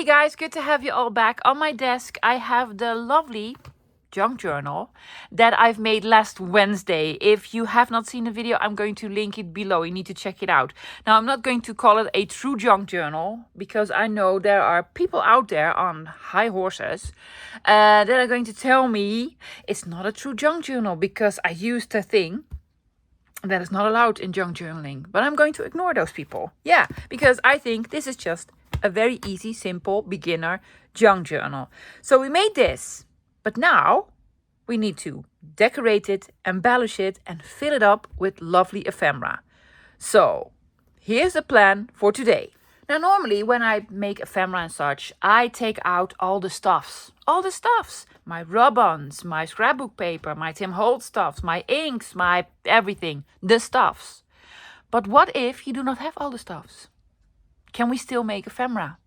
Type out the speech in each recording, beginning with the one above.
guys, good to have you all back. On my desk I have the lovely junk journal that I've made last Wednesday. If you have not seen the video, I'm going to link it below. You need to check it out. Now, I'm not going to call it a true junk journal because I know there are people out there on high horses that are going to tell me it's not a true junk journal because I used a thing that is not allowed in junk journaling. But I'm going to ignore those people. Yeah, because I think this is just a very easy, simple, beginner junk journal. So we made this, but now we need to decorate it, embellish it, and fill it up with lovely ephemera. So here's the plan for today. Now, normally when I make ephemera and such, I take out all the stuffs. My rub-ons, my scrapbook paper, my Tim Holtz stuffs, my inks, my everything, the stuffs. But what if you do not have all the stuffs? Can we still make ephemera?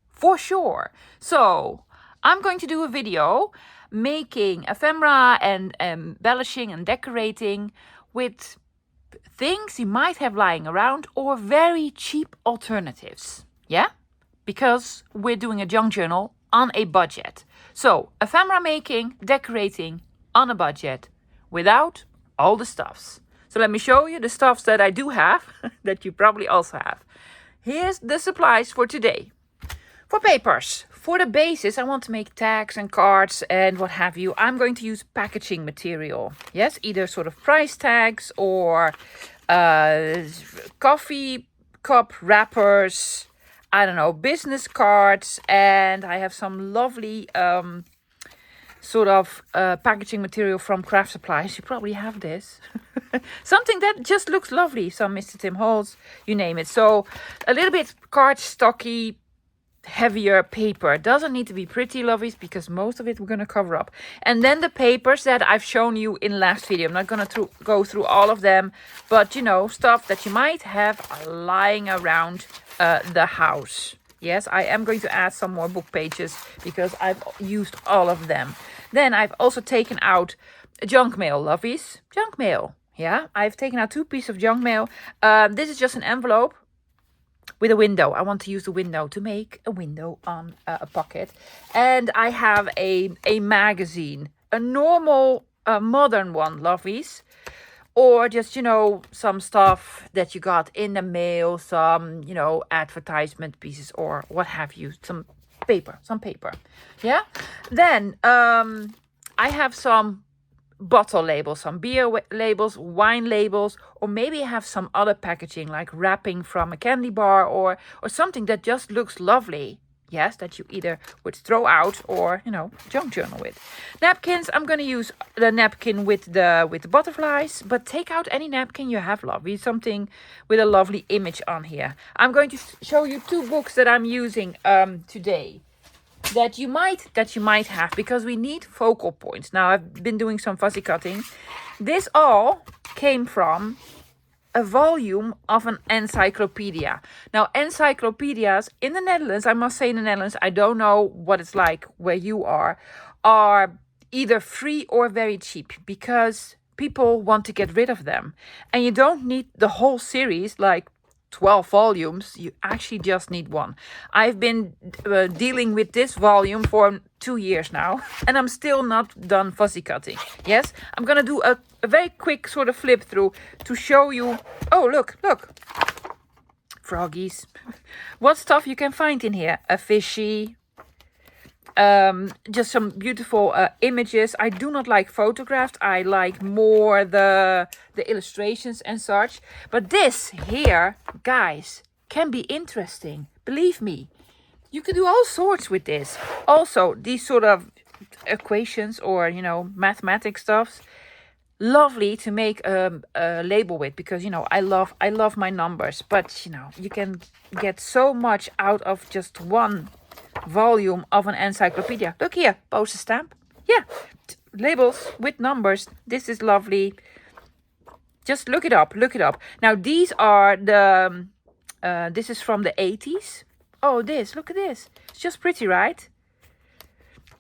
For sure. So I'm going to do a video making ephemera and embellishing and decorating with things you might have lying around or very cheap alternatives. Yeah? Because we're doing a junk journal on a budget. So ephemera making, decorating on a budget without all the stuffs. So let me show you the stuffs that I do have that you probably also have. Here's the supplies for today. For papers, for the basis, I want to make tags and cards and what have you. I'm going to use packaging material. Yes, either sort of price tags or coffee cup wrappers, I don't know, business cards. And I have some lovely packaging material from craft supplies. You probably have this. Something that just looks lovely. Some Mr. Tim Holtz, you name it. So a little bit cardstocky, heavier paper. Doesn't need to be pretty, lovies, because most of it we're going to cover up. And then the papers that I've shown you in last video. I'm not going to go through all of them, but you know, stuff that you might have lying around the house. Yes, I am going to add some more book pages because I've used all of them. Then I've also taken out junk mail, lovies. Junk mail. Yeah, I've taken out 2 pieces of junk mail. This is just an envelope with a window. I want to use the window to make a window on a pocket. And I have a magazine, a normal, modern one, lovies. Or just, you know, some stuff that you got in the mail, some, you know, advertisement pieces or what have you, some paper. Yeah. Then I have some bottle labels, some beer labels, wine labels, or maybe I have some other packaging like wrapping from a candy bar or something that just looks lovely. Yes, that you either would throw out or, you know, junk journal with. Napkins, I'm going to use the napkin with the butterflies, but take out any napkin you have, lovely. Something with a lovely image on here. I'm going to show you 2 books that I'm using today that you might have because we need focal points. Now, I've been doing some fussy cutting. This all came from a volume of an encyclopedia. Now, encyclopedias in the Netherlands, I must say in the Netherlands, I don't know what it's like where you are either free or very cheap because people want to get rid of them. And you don't need the whole series, like 12 volumes. You actually just need 1. I've been dealing with this volume for 2 years now, and I'm still not done fussy cutting. Yes, I'm gonna do a very quick sort of flip through to show you. Oh, look, froggies. What stuff you can find in here? A fishy. Just some beautiful images. I do not like photographed. I like more the illustrations and such. But this here, guys, can be interesting. Believe me. You can do all sorts with this. Also, these sort of equations or, you know, mathematics stuffs. Lovely to make a label with because, you know, I love my numbers. But, you know, you can get so much out of just 1 volume of an encyclopedia. Look here, postage stamp. Yeah, labels with numbers. This is lovely. Just look it up. Now, these are the, this is from the 80s. Oh, look at this. It's just pretty, right?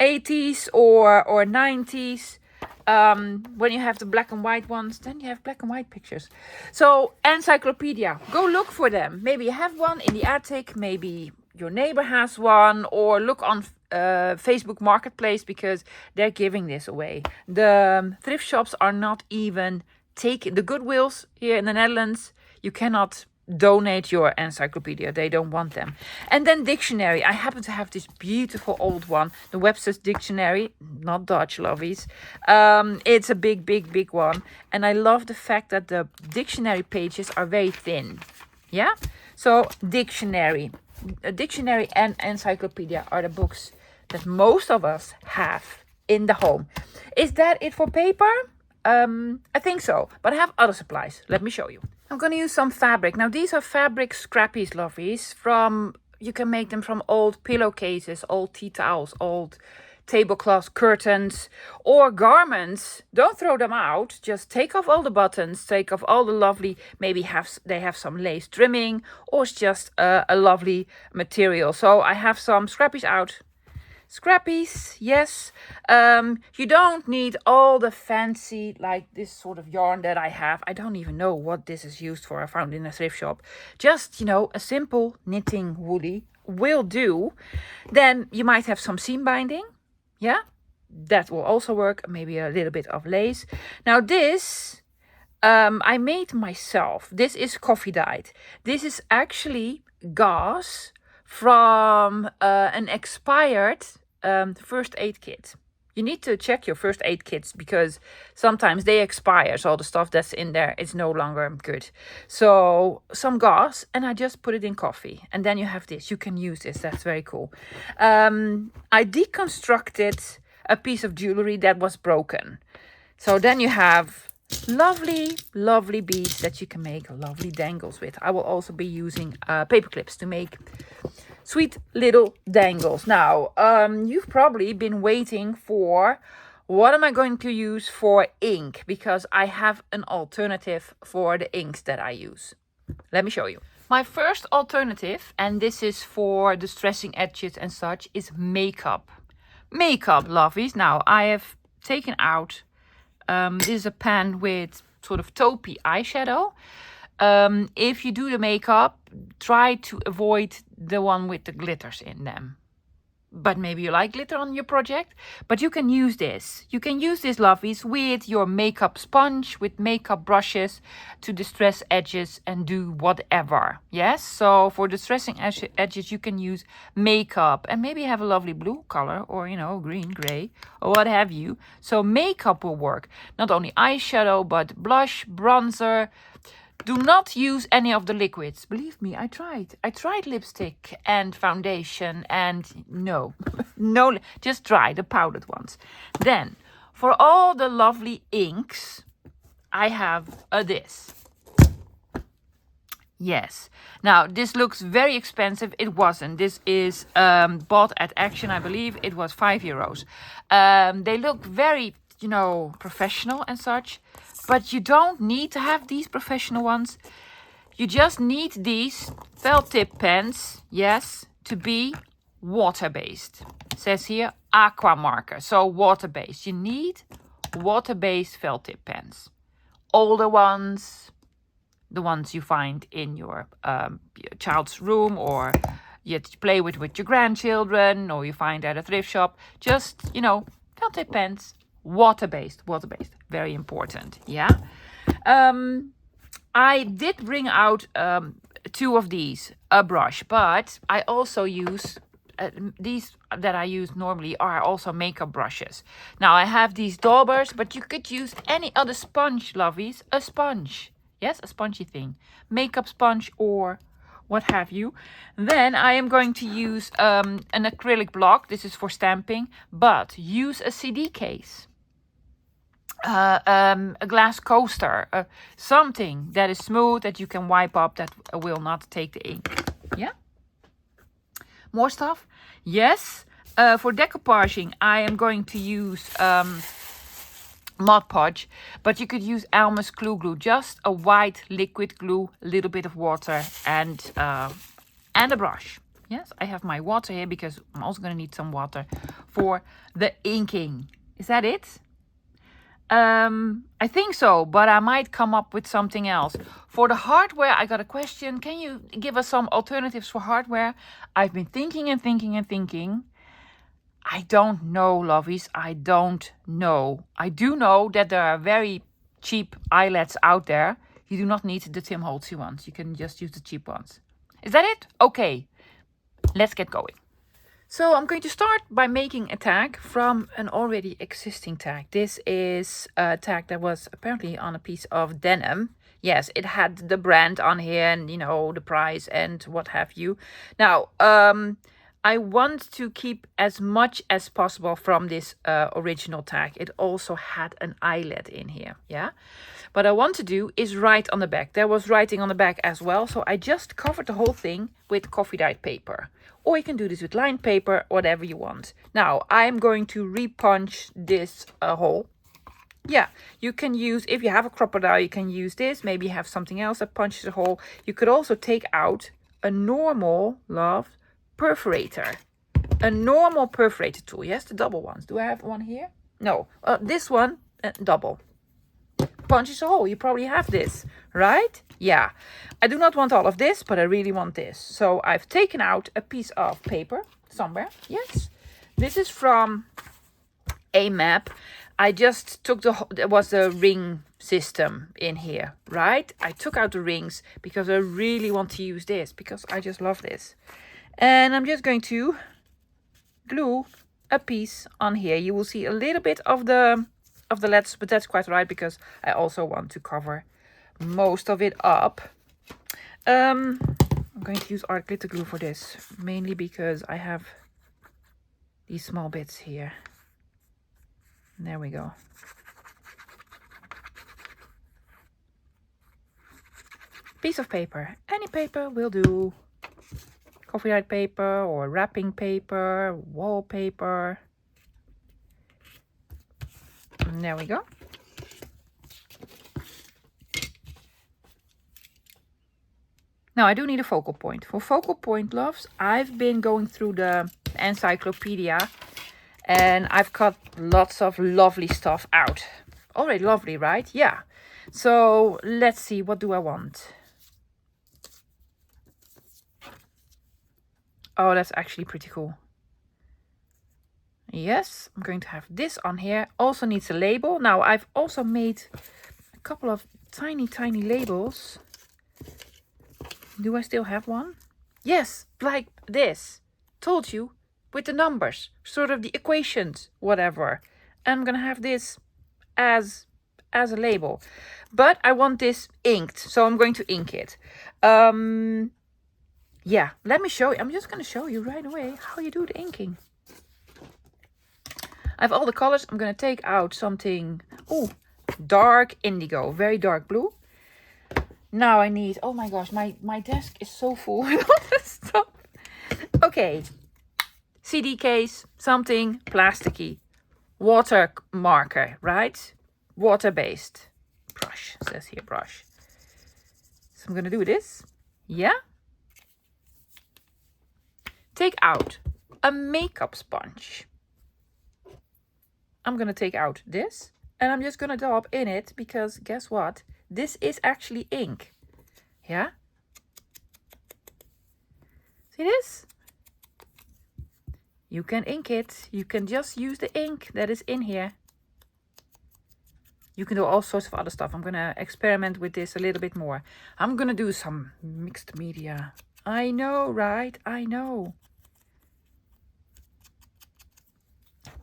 80s or 90s. When you have the black and white ones, then you have black and white pictures. So, encyclopedia. Go look for them. Maybe you have one in the attic. Maybe your neighbor has one, or look on Facebook Marketplace, because they're giving this away. The thrift shops are not even taking the Goodwills here in the Netherlands. You cannot donate your encyclopedia. They don't want them. And then dictionary. I happen to have this beautiful old one, the Webster's Dictionary, not Dutch, lovies. It's a big one. And I love the fact that the dictionary pages are very thin. Yeah? So dictionary. A dictionary and encyclopedia are the books that most of us have in the home. Is that it for paper? I think so, but I have other supplies. Let me show you. I'm going to use some fabric. Now these are fabric scrappies, lovies. You can make them from old pillowcases, old tea towels, old tablecloths, curtains, or garments. Don't throw them out. Just take off all the buttons, take off all the lovely, maybe they have some lace trimming, or it's just a lovely material. So I have some scrappies out. Scrappies, yes. You don't need all the fancy, like this sort of yarn that I have. I don't even know what this is used for. I found it in a thrift shop. Just, a simple knitting woolly will do. Then you might have some seam binding. Yeah, that will also work. Maybe a little bit of lace. Now this, I made myself. This is coffee dyed. This is actually gauze from an expired first aid kit. You need to check your first aid kits, because sometimes they expire. So all the stuff that's in there is no longer good. So some gauze, and I just put it in coffee. And then you have this. You can use this. That's very cool. I deconstructed a piece of jewelry that was broken. So then you have lovely beads that you can make lovely dangles with. I will also be using paper clips to make sweet little dangles. Now, you've probably been waiting for what am I going to use for ink, because I have an alternative for the inks that I use. Let me show you. My first alternative, and this is for distressing edges and such, is makeup. Makeup, lovies. Now, I have taken out, this is a pan with sort of taupey eyeshadow. If you do the makeup, try to avoid the one with the glitters in them. But maybe you like glitter on your project. But you can use this. You can use this, lovies, with your makeup sponge, with makeup brushes to distress edges and do whatever. Yes, so for distressing edges, you can use makeup and maybe have a lovely blue color, or, green, gray, or what have you. So makeup will work. Not only eyeshadow, but blush, bronzer. Do not use any of the liquids. Believe me, I tried. I tried lipstick and foundation, and no, just try the powdered ones. Then, for all the lovely inks, I have this. Yes. Now, this looks very expensive. It wasn't. This is bought at Action, I believe. It was €5. They look very, professional and such. But you don't need to have these professional ones. You just need these felt tip pens, yes, to be water-based. It says here aqua marker, so water-based. You need water-based felt tip pens. Older ones, the ones you find in your child's room, or you play with your grandchildren, or you find at a thrift shop. Just, felt tip pens. Water-based, very important, yeah. I did bring out 2 of these, a brush, but I also use, these that I use normally are also makeup brushes. Now I have these daubers, but you could use any other sponge, lovies, a sponge, yes, a spongy thing, makeup sponge or what have you. Then I am going to use an acrylic block, this is for stamping, but use a CD case. A glass coaster, something that is smooth, that you can wipe up, that will not take the ink. Yeah? More stuff? Yes. For decoupaging, I am going to use Mod Podge, but you could use Elmer's Clue Glue, just a white liquid glue, a little bit of water, and a brush. Yes, I have my water here because I'm also going to need some water for the inking. Is that it? I think so, but I might come up with something else. For the hardware, I got a question. Can you give us some alternatives for hardware? I've been thinking and thinking and thinking. I don't know, lovies. I don't know. I do know that there are very cheap eyelets out there. You do not need the Tim Holtzy ones. You can just use the cheap ones. Is that it? Okay, let's get going. So I'm going to start by making a tag from an already existing tag. This is a tag that was apparently on a piece of denim. Yes, it had the brand on here and, you know, the price and what have you. Now, I want to keep as much as possible from this original tag. It also had an eyelet in here, yeah? What I want to do is write on the back. There was writing on the back as well, so I just covered the whole thing with coffee dyed paper. Or you can do this with lined paper, whatever you want. Now, I'm going to repunch this hole. Yeah, you can use, if you have a crocodile, you can use this. Maybe you have something else that punches a hole. You could also take out a normal, perforator. A normal perforator tool. Yes, the double ones. Do I have one here? No. This one, double. Punches a hole. You probably have this, right? Yeah. I do not want all of this, but I really want this. So I've taken out a piece of paper somewhere. Yes. This is from a map. I just took there was a ring system in here, right? I took out the rings because I really want to use this because I just love this. And I'm just going to glue a piece on here. You will see a little bit of the letters, but that's quite right because I also want to cover most of it up. I'm going to use art glitter glue for this, mainly because I have these small bits here. There we go. Piece of paper, any paper will do. Coffee dyed paper or wrapping paper, wallpaper. And there we go. Now I do need a focal point. For focal point, loves, I've been going through the encyclopedia and I've cut lots of lovely stuff out. Already lovely, right? Yeah. So let's see, what do I want? Oh, that's actually pretty cool. Yes, I'm going to have this on here. Also needs a label. Now I've also made a couple of tiny labels. Do I still have one? Yes, like this. Told you, with the numbers, sort of the equations, whatever. I'm gonna have this as a label. But I want this inked, so I'm going to ink it. Yeah, let me show you. I'm just gonna show you right away how you do the inking. I have all the colors. I'm gonna take out something, dark indigo, very dark blue. Now I need, oh my gosh, my desk is so full with all this stuff. Okay, CD case, something plasticky, water marker, right? Water-based brush, says here brush. So I'm gonna do this, yeah? Take out a makeup sponge. I'm gonna take out this and I'm just gonna dab in it because guess what? This is actually ink. Yeah? See this? You can ink it. You can just use the ink that is in here. You can do all sorts of other stuff. I'm gonna experiment with this a little bit more. I'm gonna do some mixed media. I know, right? I know.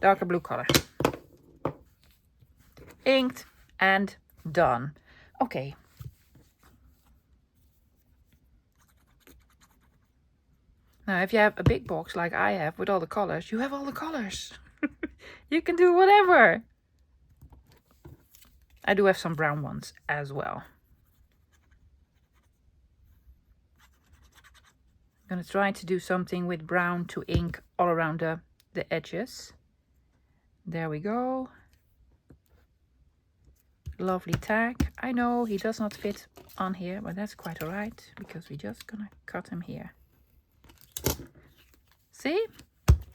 Darker blue color. Inked and done. Okay. Now, if you have a big box like I have with all the colors, you have all the colors. You can do whatever. I do have some brown ones as well. I'm going to try to do something with brown to ink all around the edges. There we go. Lovely tag. I know he does not fit on here, but that's quite all right because we're just gonna cut him here. See?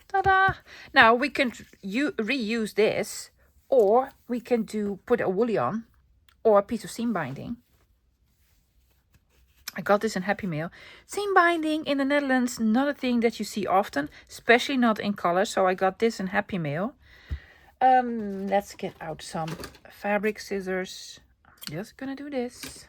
Ta-da! Now we can reuse this Or we can put a woolly on or a piece of seam binding. I got this in Happy Mail. Seam binding in the Netherlands, not a thing that you see often, especially not in Collage. So I got this in Happy Mail. Let's get out some fabric scissors. I'm just gonna do this.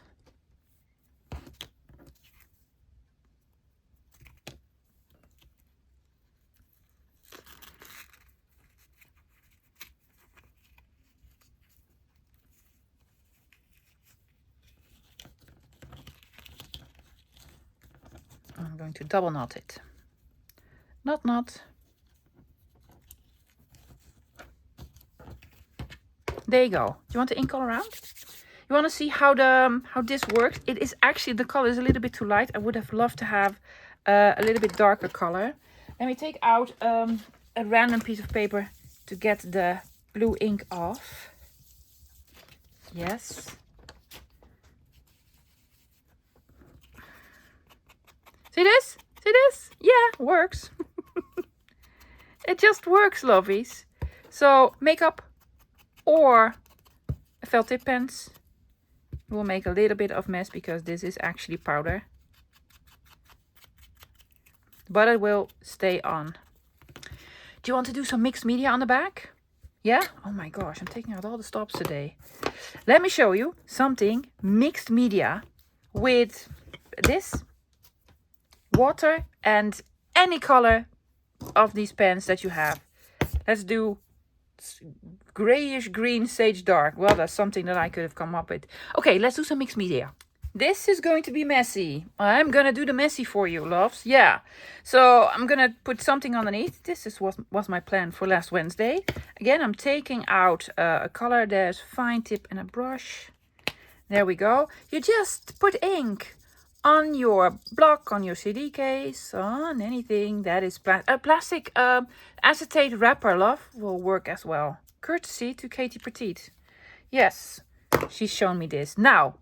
I'm going to double knot it. Knot. There you go. Do you want the ink all around? You want to see how this works? It is actually, the color is a little bit too light. I would have loved to have a little bit darker color. Let me take out a random piece of paper to get the blue ink off. Yes. See this? See this? Yeah, works. It just works, lovies. So makeup or felt tip pens will make a little bit of mess because this is actually powder. But it will stay on. Do you want to do some mixed media on the back? Yeah? Oh my gosh, I'm taking out all the stops today. Let me show you something mixed media with this, water, and any color of these pens that you have. Let's do grayish green sage dark. Well, that's something that I could have come up with. Okay, let's do some mixed media. This is going to be messy. I'm gonna do the messy for you, loves. Yeah. So I'm gonna put something underneath. This was my plan for last Wednesday. Again, I'm taking out a color. There's fine tip and a brush. There we go. You just put ink on your block, on your CD case, on anything that is plastic acetate wrapper, love, will work as well. Courtesy to Katie Petite. Yes, she's shown me this. Now,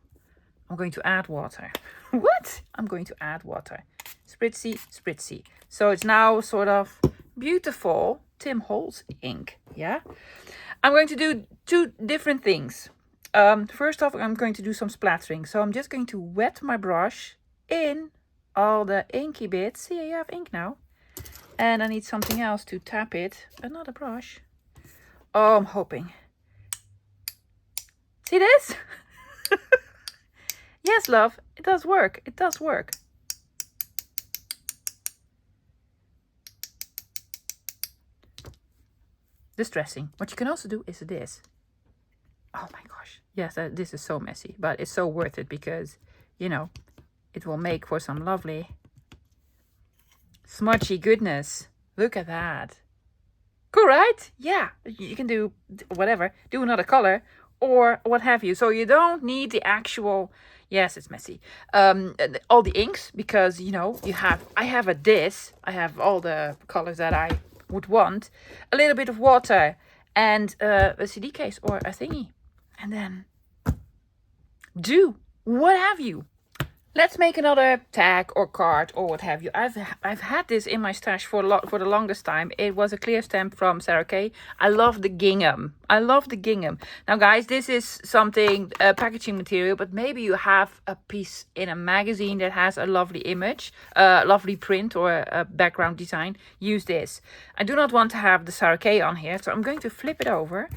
I'm going to add water. What? I'm going to add water. Spritzy, spritzy. So it's now sort of beautiful Tim Holtz ink. Yeah. I'm going to do two different things. First off, I'm going to do some splattering. So I'm just going to wet my brush in all the inky bits. See, you have ink now. And I need something else to tap it. Another brush. Oh, I'm hoping. See this? Yes, love. It does work. It does work. Distressing. What you can also do is this. Oh my gosh. Yes, this is so messy, but it's so worth it because, you know, it will make for some lovely smudgy goodness. Look at that. Cool, right? Yeah, you can do whatever. Do another color or what have you. So you don't need the actual, yes, it's messy, all the inks because, you know, I have I have all the colors that I would want. A little bit of water and a CD case or a thingy. And then do what have you. Let's make another tag or card or what have you. I've had this in my stash for the longest time. It was a clear stamp from Sarah Kay. I love the gingham. I love the gingham. Now, guys, this is something packaging material, but maybe you have a piece in a magazine that has a lovely image, lovely print or a background design. Use this. I do not want to have the Sarah Kay on here, so I'm going to flip it over.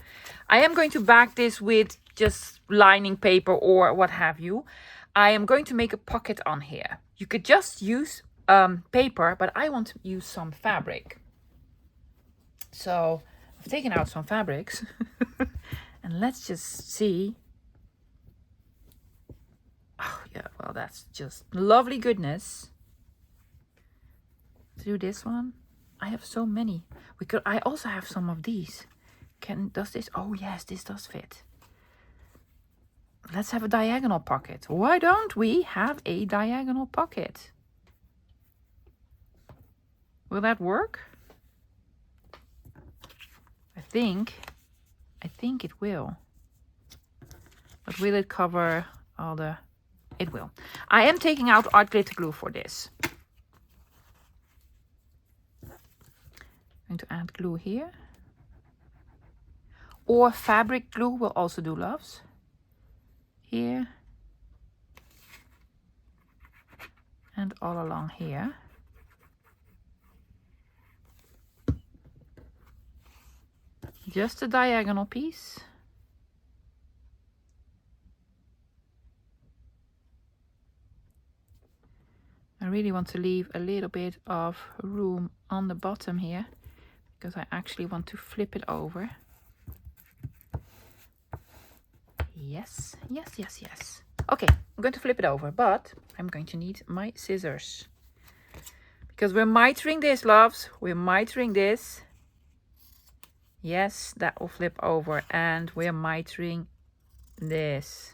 I am going to back this with just lining paper or what have you. I am going to make a pocket on here. You could just use paper, but I want to use some fabric. So I've taken out some fabrics and let's just see. Oh yeah, well, that's just lovely goodness. Do this one. I have so many. I also have some of these. Does this? Oh yes, this does fit. Let's have a diagonal pocket. Why don't we have a diagonal pocket? Will that work? I think it will. But will it cover all the... It will. I am taking out art glitter glue for this. I'm going to add glue here. or fabric glue will also do, loves. Here. And all along here. Just a diagonal piece. I really want to leave a little bit of room on the bottom here, because I actually want to flip it over. Yes, yes, yes, yes. Okay, I'm going to flip it over, but I'm going to need my scissors. Because we're mitering this, loves. We're mitering this. Yes, that will flip over. And we're mitering this.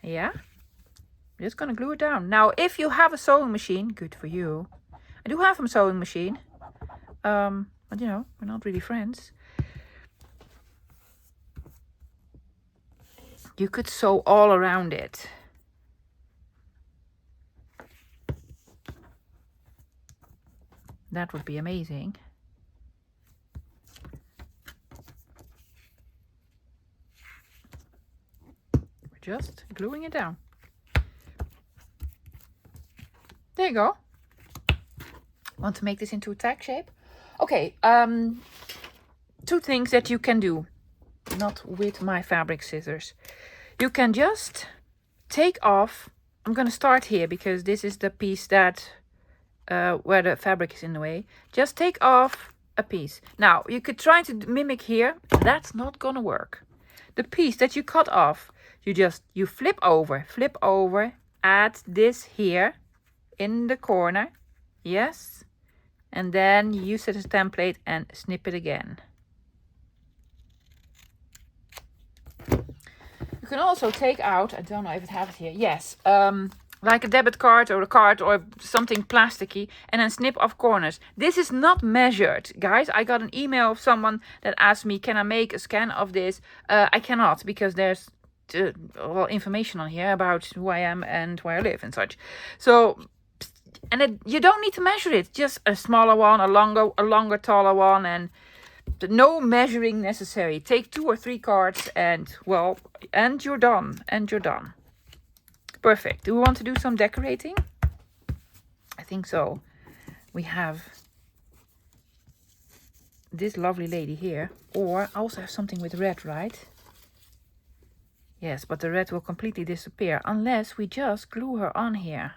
Yeah? I'm just going to glue it down. Now, if you have a sewing machine, good for you. I do have a sewing machine. But you know, we're not really friends. You could sew all around it. That would be amazing. We're just gluing it down. There you go. Want to make this into a tag shape? Okay, two things that you can do. Not with my fabric scissors. You can just take off. I'm going to start here because this is the piece that where the fabric is in the way. Just take off a piece. Now you could try to mimic here. That's not gonna work. The piece that you cut off, you flip over, add this here in the corner. Yes, and then use it as a template and snip it again. You can also take out, I don't know if I have it here, yes, like a debit card or a card or something plasticky, and then snip off corners. This is not measured, guys. I got an email of someone that asked me, can I make a scan of this? I cannot, because there's well, information on here about who I am and where I live and such. So, and you don't need to measure it, just a smaller one, a longer, taller one, and no measuring necessary. Take 2 or 3 cards and, well, and you're done. Perfect. Do we want to do some decorating? I think so. We have this lovely lady here. Or I also have something with red, right? Yes, but the red will completely disappear unless we just glue her on here.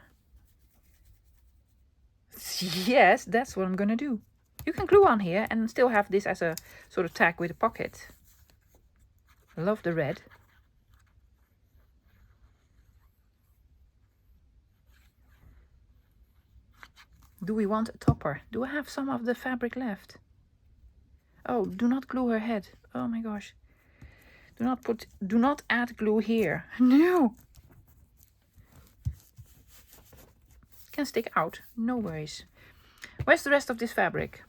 Yes, that's what I'm going to do. You can glue on here and still have this as a sort of tag with a pocket. I love the red. Do we want a topper? Do I have some of the fabric left? Oh, do not glue her head. Oh my gosh. Do not add glue here. No. Can stick out. No worries. Where's the rest of this fabric?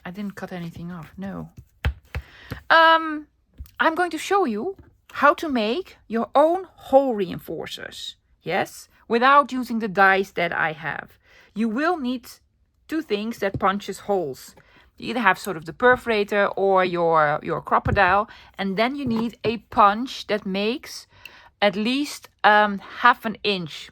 I didn't cut anything off. No. I'm going to show you how to make your own hole reinforcers. Yes, without using the dies that I have. You will need 2 things that punches holes. You either have sort of the perforator or your crocodile, and then you need a punch that makes at least half an inch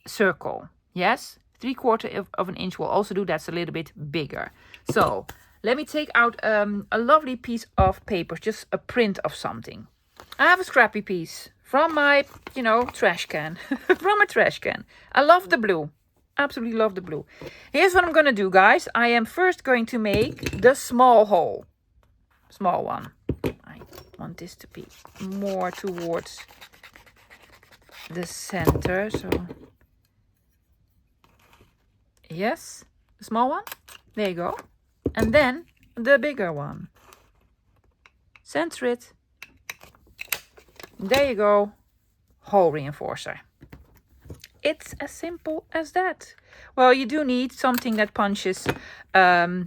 circle. Yes, 3/4 of an inch will also do. That's a little bit bigger. So let me take out a lovely piece of paper, just a print of something. I have a scrappy piece from my, trash can. From a trash can. I love the blue. Absolutely love the blue. Here's what I'm going to do, guys. I am first going to make the small hole. Small one. I want this to be more towards the center. So, yes, the small one. There you go. And then the bigger one. Center it. There you go. Hole reinforcer. It's as simple as that. Well, you do need something that punches a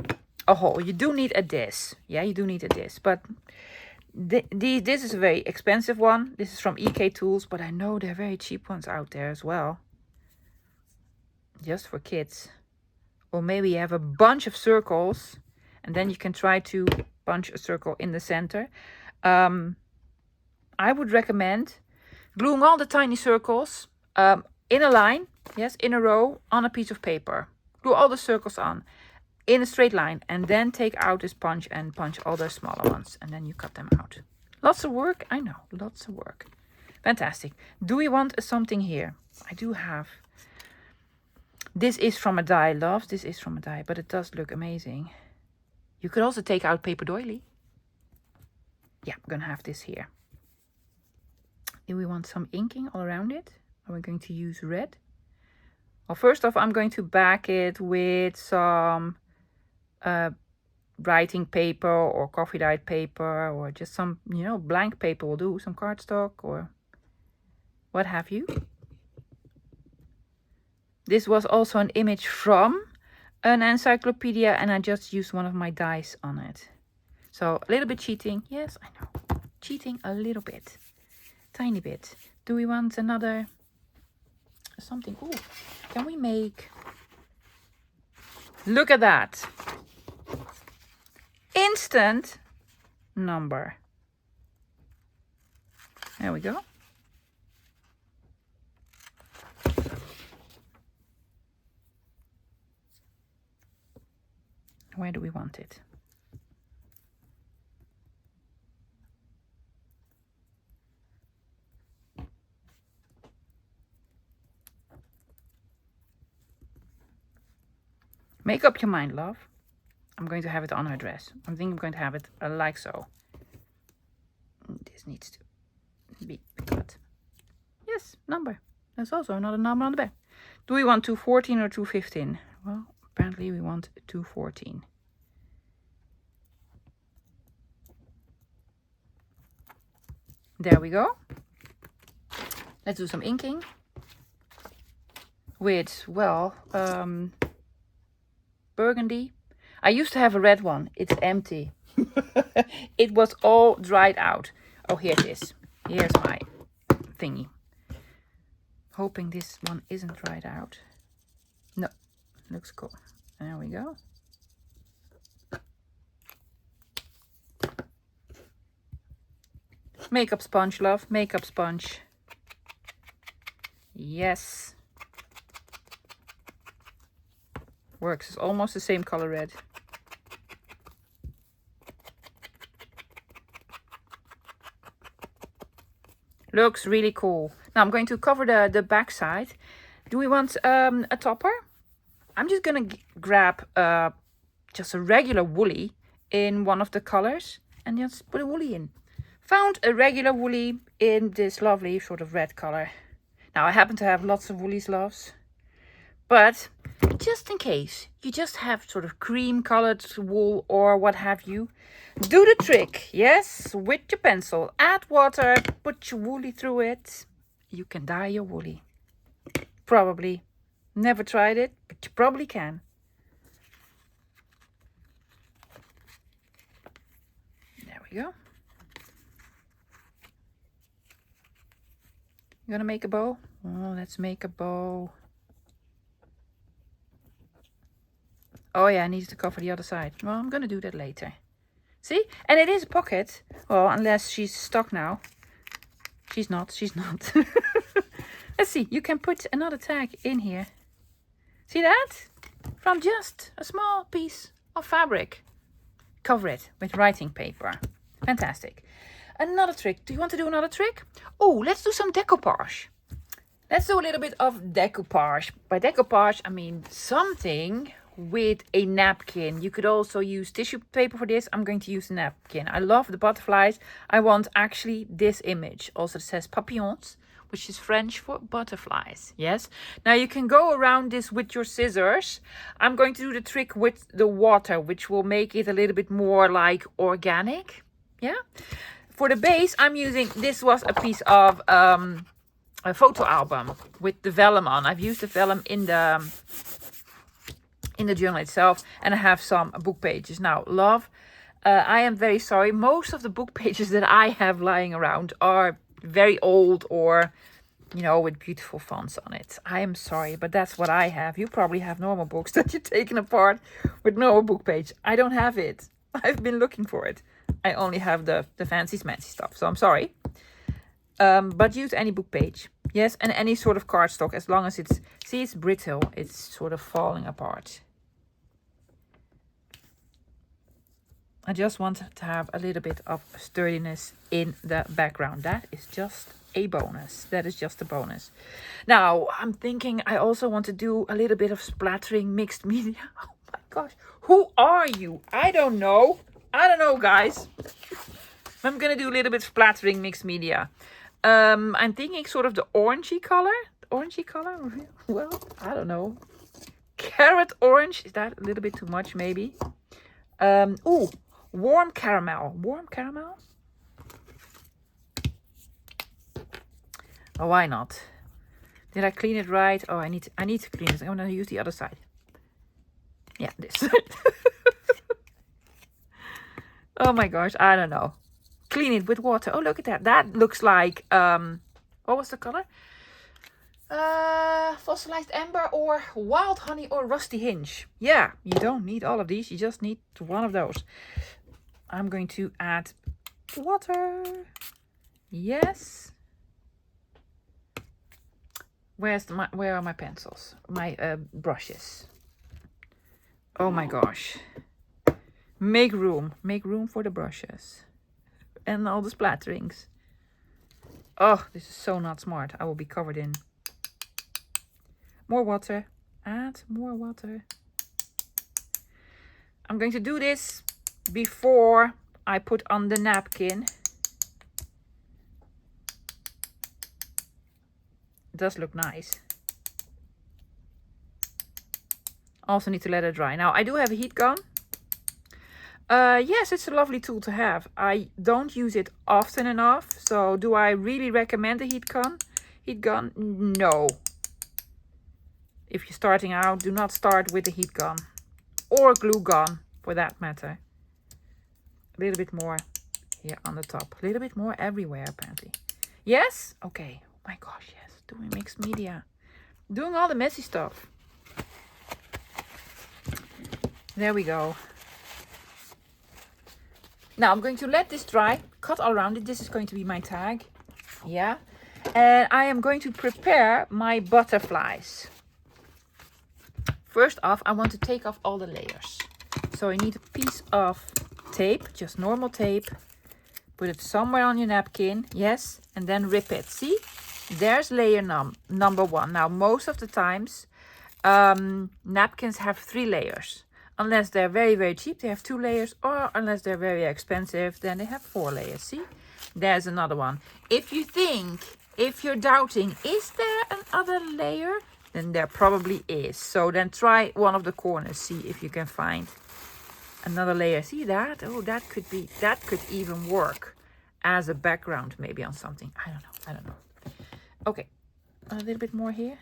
hole. You do need a disc. Yeah, you do need a disc. But this is a very expensive one. This is from EK Tools, but I know there are very cheap ones out there as well. Just for kids. Or maybe you have a bunch of circles And then you can try to punch a circle in the center. I would recommend gluing all the tiny circles in a line, yes, in a row on a piece of paper. Glue all the circles on in a straight line, and then take out this punch and punch all the smaller ones, and then you cut them out. Lots of work, I know, lots of work. Fantastic. Do we want something here? I do have. This is from a die, loves. This is from a die, but it does look amazing. You could also take out paper doily. Yeah, I'm gonna have this here. Do we want some inking all around it? Are we going to use red? Well, first off, I'm going to back it with some writing paper or coffee dyed paper, or just some, you know, blank paper will do, some cardstock or what have you. This was also an image from an encyclopedia, and I just used one of my dies on it. So a little bit cheating. Yes, I know. Cheating a little bit. Tiny bit. Do we want another something? Ooh, can we make... Look at that. Instant number. There we go. Where do we want it? Make up your mind, love. I'm going to have it on her dress. I think I'm going to have it like so. This needs to be cut. Yes, number. There's also another number on the back. Do we want 214 or 215? Well, apparently we want 214. There we go. Let's do some inking with, well, burgundy. I used to have a red one. It's empty. It was all dried out. Oh, here it is. Here's my thingy. Hoping this one isn't dried out. No, looks cool. There we go. Makeup sponge, love. Makeup sponge. Yes. Works. It's almost the same color red. Looks really cool. Now I'm going to cover the back side. Do we want a topper? I'm just gonna grab just a regular woolly in one of the colors and just put a woolly in. Found a regular woolly in this lovely sort of red color. Now I happen to have lots of woolies, loves, but just in case you just have sort of cream colored wool or what have you, do the trick. Yes, with your pencil, add water, put your woolly through it. You can dye your woolly. Probably. Never tried it, but you probably can. There we go. You gonna make a bow? Oh, let's make a bow. Oh yeah, I need to cover the other side. Well, I'm gonna do that later. See? And it is a pocket. Well, unless she's stuck now. She's not. Let's see. You can put another tag in here. See that? From just a small piece of fabric. Cover it with writing paper. Fantastic. Another trick. Do you want to do another trick? Oh, let's do some decoupage. Let's do a little bit of decoupage. By decoupage, I mean something with a napkin. You could also use tissue paper for this. I'm going to use a napkin. I love the butterflies. I want actually this image. Also it says papillons, which is French for butterflies. Yes. Now you can go around this with your scissors. I'm going to do the trick with the water, which will make it a little bit more like organic. Yeah. For the base, I'm using, this was a piece of a photo album with the vellum on. I've used the vellum in the journal itself, and I have some book pages. Now, love, I am very sorry. Most of the book pages that I have lying around are very old or you know, with beautiful fonts on it. I am sorry, but that's what I have. You probably have normal books that you're taking apart with normal book page. I don't have it. I've been looking for it. I only have the fancy smancy stuff, so I'm sorry. But use any book page. Yes, and any sort of cardstock, as long as it's, see, it's brittle. It's sort of falling apart. I just want to have a little bit of sturdiness in the background. That is just a bonus. That is just a bonus. Now, I'm thinking I also want to do a little bit of splattering mixed media. Oh my gosh. Who are you? I don't know. I don't know, guys. I'm going to do a little bit splattering mixed media. I'm thinking sort of the orangey color. Orangey color? Well, I don't know. Carrot orange. Is that a little bit too much, maybe? Ooh. Warm caramel. Warm caramel? Oh, why not? Did I clean it right? Oh, I need to clean it. I'm going to use the other side. Yeah, this side. Oh my gosh, I don't know. Clean it with water. Oh, look at that. That looks like, what was the color? Fossilized amber or wild honey or rusty hinge. Yeah, you don't need all of these. You just need one of those. I'm going to add water. Yes. Where are my pencils? My brushes. Oh my gosh. Make room. Make room for the brushes. And all the splatterings. Oh, this is so not smart. I will be covered in more water. Add more water. I'm going to do this before I put on the napkin. It does look nice. Also need to let it dry. Now, I do have a heat gun. Yes, it's a lovely tool to have. I don't use it often enough. So do I really recommend a heat gun? Heat gun? No. If you're starting out, do not start with a heat gun. Or glue gun, for that matter. A little bit more here on the top. A little bit more everywhere, apparently. Yes? Okay. Oh my gosh, yes. Doing mixed media. Doing all the messy stuff. There we go. Now I'm going to let this dry, cut all around it. This is going to be my tag. Yeah. And I am going to prepare my butterflies. First off, I want to take off all the layers. So I need a piece of tape, just normal tape. Put it somewhere on your napkin. Yes. And then rip it. See? There's layer number one. Now, most of the times, napkins have 3 layers. Unless they're very, very cheap, they have 2 layers. Or unless they're very expensive, then they have 4 layers. See? There's another one. If you're doubting, is there another layer? Then there probably is. So then try one of the corners. See if you can find another layer. See that? Oh, that could even work as a background maybe on something. I don't know. Okay. A little bit more here.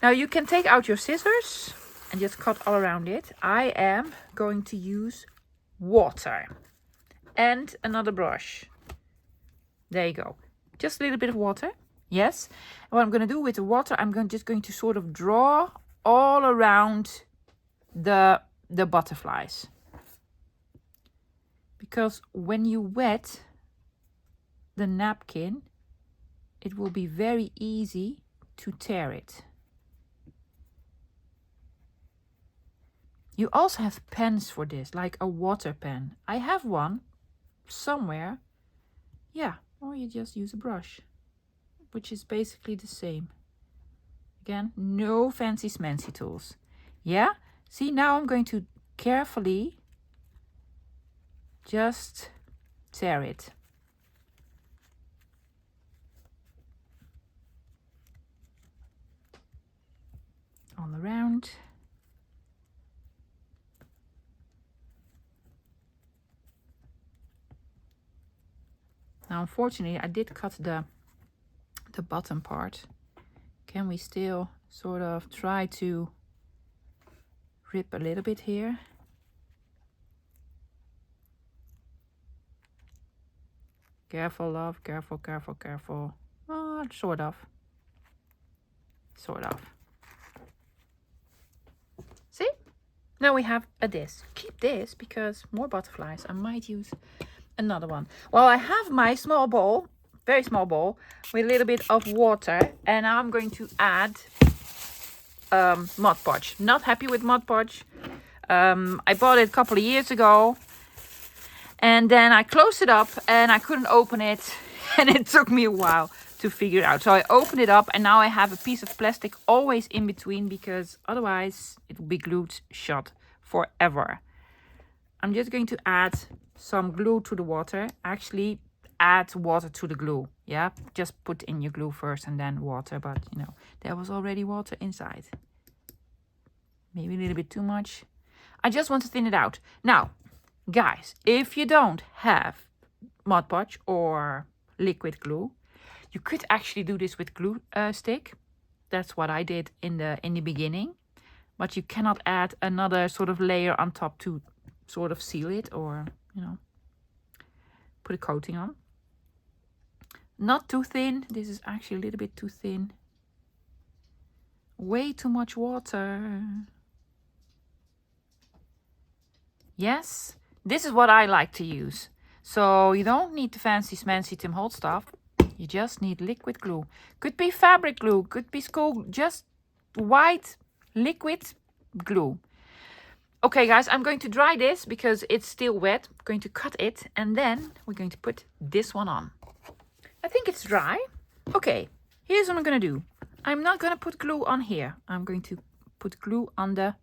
Now you can take out your scissors and just cut all around it. I am going to use water and another brush. There you go. Just a little bit of water. Yes. And what I'm going to do with the water, I'm just going to sort of draw all around the butterflies. Because when you wet the napkin, it will be very easy to tear it. You also have pens for this, like a water pen. I have one somewhere. Yeah, or you just use a brush, which is basically the same. Again, no fancy smancy tools. Yeah, see, now I'm going to carefully just tear it. All around. Now, unfortunately, I did cut the bottom part. Can we still sort of try to rip a little bit here? Careful, love. Careful, careful, careful. Oh, Well, sort of. Sort of. See? Now we have this. Keep this because more butterflies. I might use another one. Well, I have my small bowl, very small bowl, with a little bit of water. And now I'm going to add Mod Podge. Not happy with Mod Podge. I bought it a couple of years ago. And then I closed it up and I couldn't open it. And it took me a while to figure it out. So I opened it up and now I have a piece of plastic always in between because otherwise it will be glued shut forever. I'm just going to add some glue to the water. Actually, add water to the glue. Yeah, just put in your glue first and then water. But you know, there was already water inside. Maybe a little bit too much. I just want to thin it out. Now, guys, if you don't have Mod Podge or liquid glue, you could actually do this with glue stick. That's what I did in the beginning. But you cannot add another sort of layer on top to sort of seal it or, you know, put a coating on. Not too thin. This is actually a little bit too thin. Way too much water. Yes, this is what I like to use. So you don't need the fancy smancy Tim Holtz stuff. You just need liquid glue. Could be fabric glue, could be school, just white liquid glue. Okay guys, I'm going to dry this because it's still wet. I'm going to cut it and then we're going to put this one on. I think it's dry. Okay, here's what I'm going to do. I'm not going to put glue on here. I'm going to put glue on the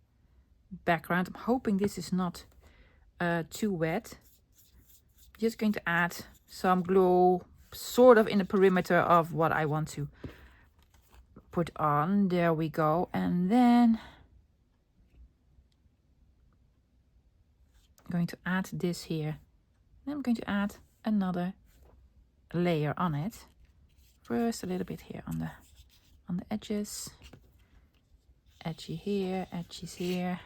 background. I'm hoping this is not too wet. Just going to add some glue sort of in the perimeter of what I want to put on. There we go. And then I'm going to add this here. Then I'm going to add another layer on it. First a little bit here on the edges. Edgy here, edges here.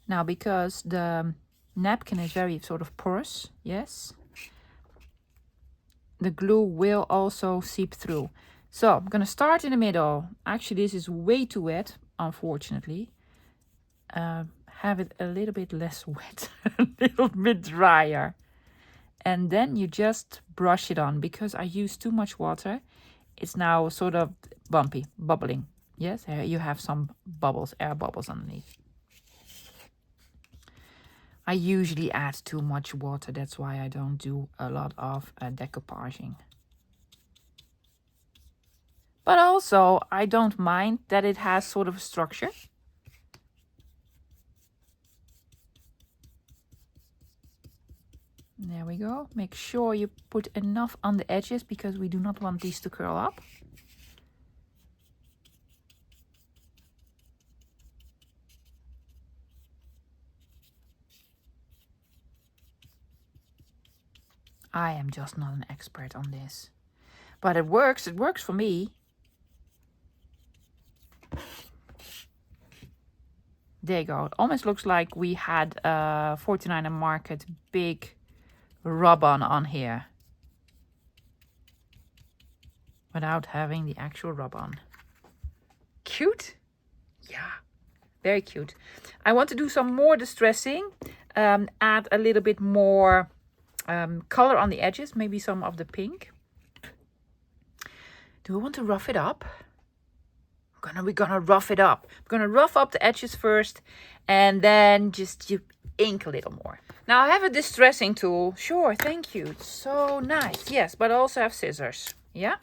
Now because the napkin is very sort of porous, yes, the glue will also seep through. So I'm gonna start in the middle. Actually, this is way too wet, unfortunately. Have it a little bit less wet, a little bit drier. And then you just brush it on. Because I used too much water, it's now sort of bumpy, bubbling. Yes, you have some bubbles, air bubbles underneath. I usually add too much water, that's why I don't do a lot of decoupaging. But also, I don't mind that it has sort of a structure. There we go. Make sure you put enough on the edges because we do not want these to curl up. I am just not an expert on this. But it works for me. There you go. It almost looks like we had a 49er Market big rub-on on here. Without having the actual rub-on. Cute? Yeah, very cute. I want to do some more distressing. Add a little bit more color on the edges, maybe some of the pink. Do we want to rough it up? We're gonna rough it up. We're gonna rough up the edges first and then just ink a little more. Now I have a distressing tool. Sure, thank you. It's so nice. Yes, but I also have scissors. Yeah?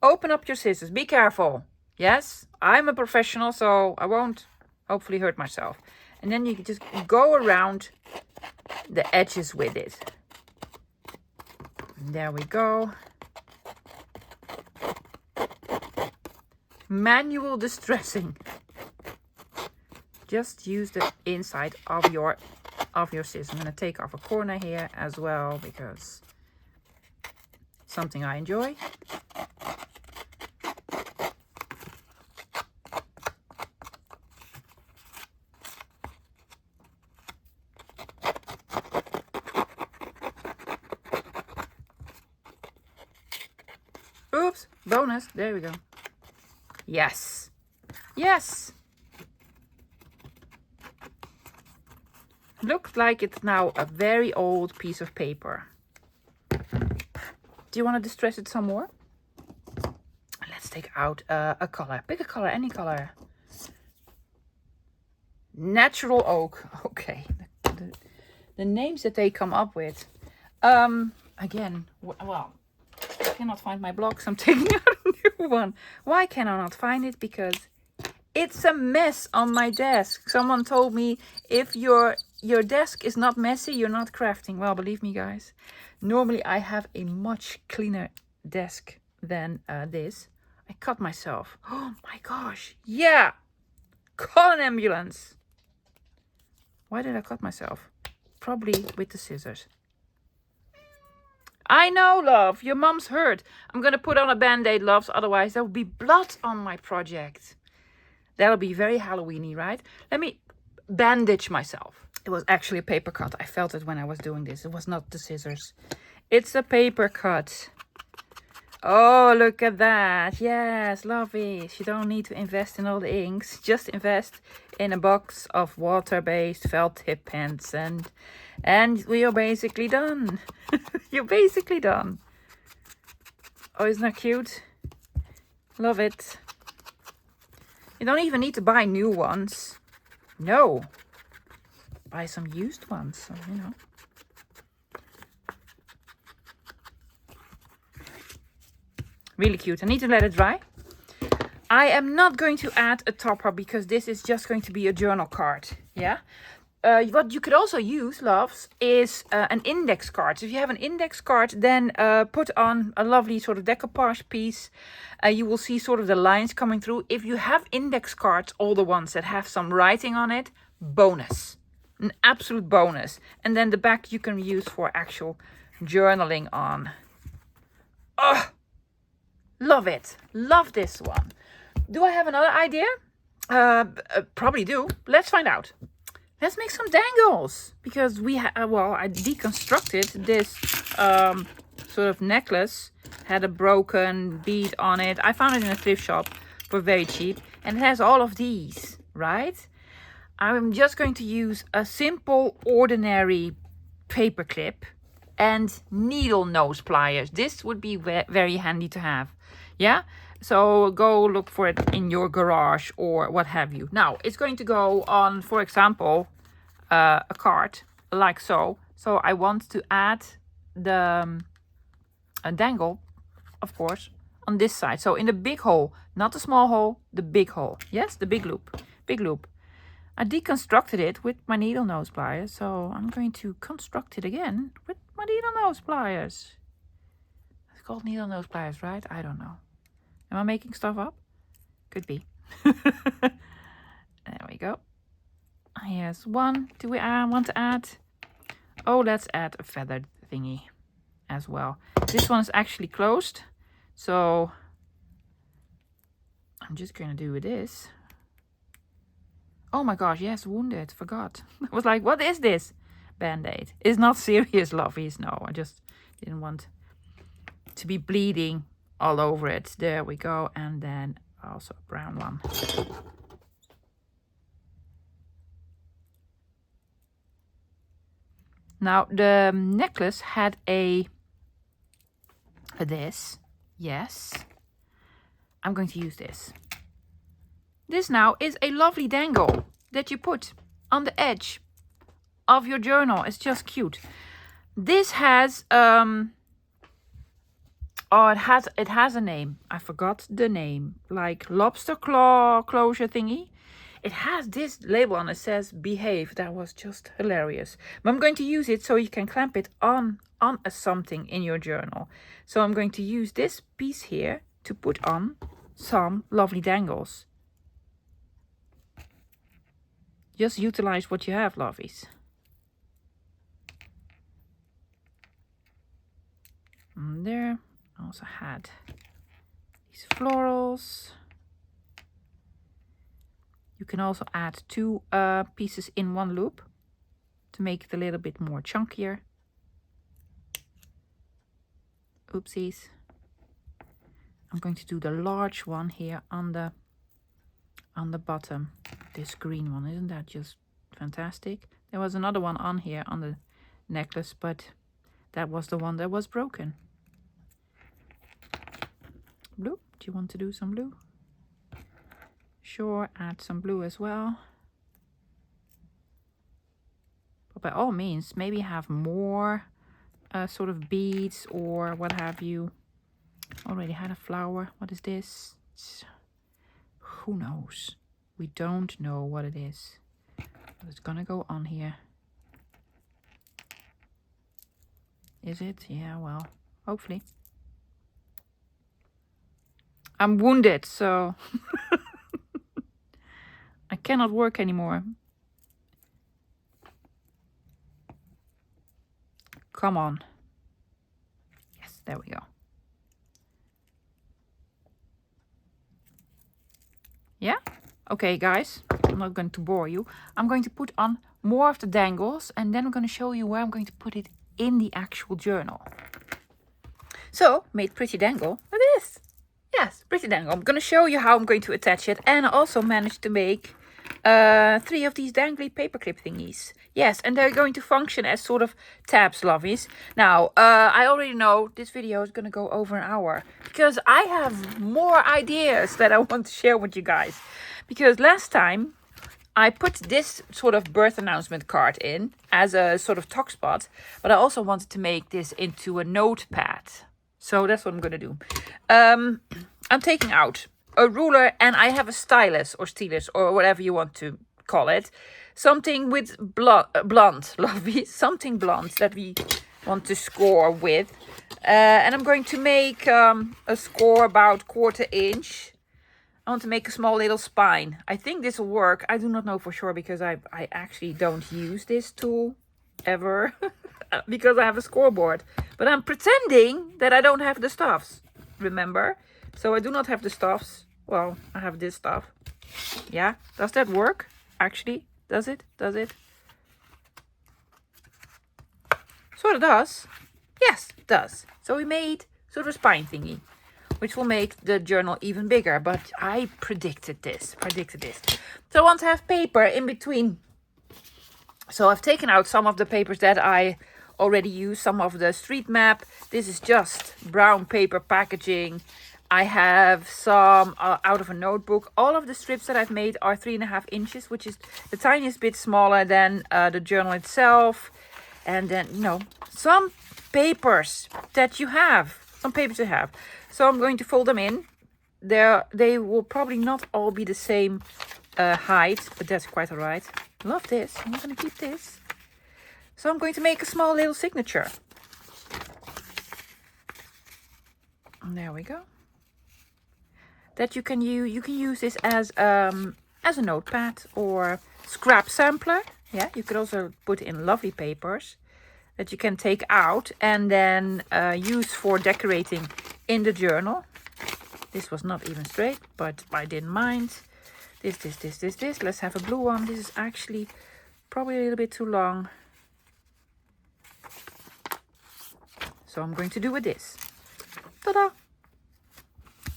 Open up your scissors. Be careful. Yes? I'm a professional, so I won't hopefully hurt myself. And then you can just go around the edges with it. There we go. Manual distressing. Just use the inside of your scissors. I'm going to take off a corner here as well because it's something I enjoy. Oops, bonus. There we go. Yes. Yes. Looks like it's now a very old piece of paper. Do you want to distress it some more? Let's take out a color. Pick a color, any color. Natural oak. Okay. The names that they come up with. Again, well, I cannot find my blocks. I'm taking out a new one. Why can I not find it? Because it's a mess on my desk. Someone told me if your desk is not messy, you're not crafting. Well, believe me, guys. Normally, I have a much cleaner desk than this. I cut myself. Oh my gosh. Yeah. Call an ambulance. Why did I cut myself? Probably with the scissors. I know, love. Your mom's hurt. I'm going to put on a band-aid, loves. Otherwise, there will be blood on my project. That'll be very Halloween-y, right? Let me bandage myself. It was actually a paper cut. I felt it when I was doing this. It was not the scissors. It's a paper cut. Oh, look at that. Yes, lovely. You don't need to invest in all the inks. Just invest in a box of water-based felt tip pens and we are basically done. You're basically done. Oh, isn't that cute? Love it. You don't even need to buy new ones. No. Buy some used ones, so, you know. Really cute. I need to let it dry. I am not going to add a topper because this is just going to be a journal card. Yeah. What you could also use, loves, is an index card. So if you have an index card, then put on a lovely sort of decoupage piece. You will see sort of the lines coming through. If you have index cards, all the ones that have some writing on it, bonus. An absolute bonus. And then the back you can use for actual journaling on. Oh, love it. Love this one. Do I have another idea? Probably do. Let's find out. Let's make some dangles. Because I deconstructed this sort of necklace. Had a broken bead on it. I found it in a thrift shop for very cheap. And it has all of these, right? I'm just going to use a simple, ordinary paper clip and needle nose pliers. This would be very handy to have. Yeah? So go look for it in your garage or what have you. Now, it's going to go on, for example, a card like so. So I want to add a dangle, of course, on this side. So in the big hole, not the small hole, the big hole. Yes, the big loop. Big loop. I deconstructed it with my needle nose pliers. So I'm going to construct it again with my needle nose pliers. It's called needle nose pliers, right? I don't know. Am I making stuff up? Could be. There we go. Here's one. Do we want to add? Oh, let's add a feathered thingy as well. This one is actually closed. So I'm just going to do this. Oh my gosh, yes, wounded. Forgot. I was like, what is this? Band-aid. It's not serious, lovies. No, I just didn't want to be bleeding all over it. There we go. And then also a brown one. Now, the necklace had this. Yes. I'm going to use this. This now is a lovely dangle that you put on the edge of your journal. It's just cute. This has it has a name. I forgot the name. Like lobster claw closure thingy. It has this label on it, says behave. That was just hilarious. But I'm going to use it so you can clamp it on a something in your journal. So I'm going to use this piece here to put on some lovely dangles. Just utilize what you have, lovies. And there, I also had these florals. You can also add two pieces in one loop to make it a little bit more chunkier. Oopsies. I'm going to do the large one here on the bottom. This green one, isn't that just fantastic? There was another one on here on the necklace, but that was the one that was broken. Blue, do you want to do some blue? Sure, add some blue as well. But by all means, maybe have more sort of beads or what have you. Already had a flower. What is this? Who knows? We don't know what it is. But it's gonna go on here. Is it? Yeah, well, hopefully. I'm wounded, so I cannot work anymore. Come on. Yes, there we go. Yeah? Okay, guys, I'm not going to bore you. I'm going to put on more of the dangles, and then I'm going to show you where I'm going to put it in the actual journal. So, made pretty dangle. Look at this. Yes, pretty dangle. I'm going to show you how I'm going to attach it, and I also managed to make 3 of these dangly paperclip thingies. Yes, and they're going to function as sort of tabs, lovies. Now, I already know this video is going to go over an hour because I have more ideas that I want to share with you guys. Because last time I put this sort of birth announcement card in as a sort of talk spot, but I also wanted to make this into a notepad. So that's what I'm going to do. I'm taking out a ruler and I have a stylus or whatever you want to call it. Something with blunt, lovely, something blunt that we want to score with. And I'm going to make a score about 1/4 inch. I want to make a small little spine. I think this will work. I do not know for sure because I actually don't use this tool ever because I have a scoreboard. But I'm pretending that I don't have the stuffs, remember? So I do not have the stuffs. Well, I have this stuff. Yeah, does that work? Actually, does it? Does it? Sort of does. Yes, it does. So we made sort of a spine thingy, which will make the journal even bigger. But I predicted this. So I want to have paper in between. So I've taken out some of the papers that I already used, some of the street map. This is just brown paper packaging. I have some out of a notebook. All of the strips that I've made are 3.5 inches, which is the tiniest bit smaller than the journal itself. And then, you know, some papers that you have. So I'm going to fold them in. They will probably not all be the same height, but that's quite all right. Love this. I'm going to keep this. So I'm going to make a small little signature. There we go. That you can use this as a notepad or scrap sampler. Yeah, you could also put in lovely papers that you can take out and then use for decorating in the journal. This was not even straight, but I didn't mind. This. Let's have a blue one. This is actually probably a little bit too long. So I'm going to do with this. Ta-da!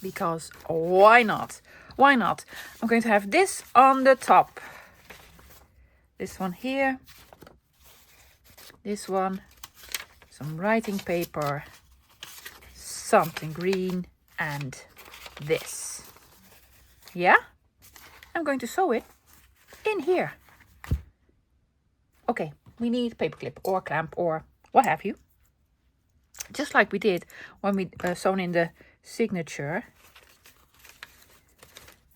Because why not? Why not? I'm going to have this on the top. This one here. This one. Some writing paper. Something green. And this. Yeah? I'm going to sew it in here. Okay, we need paperclip or clamp or what have you. Just like we did when we sewn in the signature.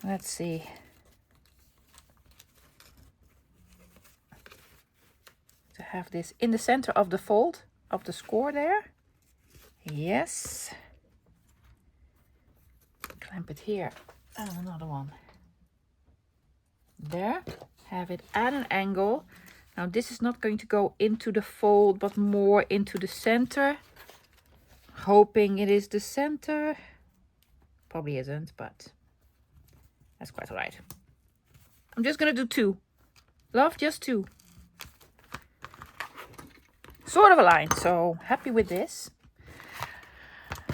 Let's see. To have this in the center of the fold of the score there. Yes. Clamp it here. And another one. There. Have it at an angle. Now this is not going to go into the fold, but more into the center. Hoping it is the center. Probably isn't, but that's quite alright. I'm just gonna do 2. Love, just 2. Sort of aligned, so happy with this.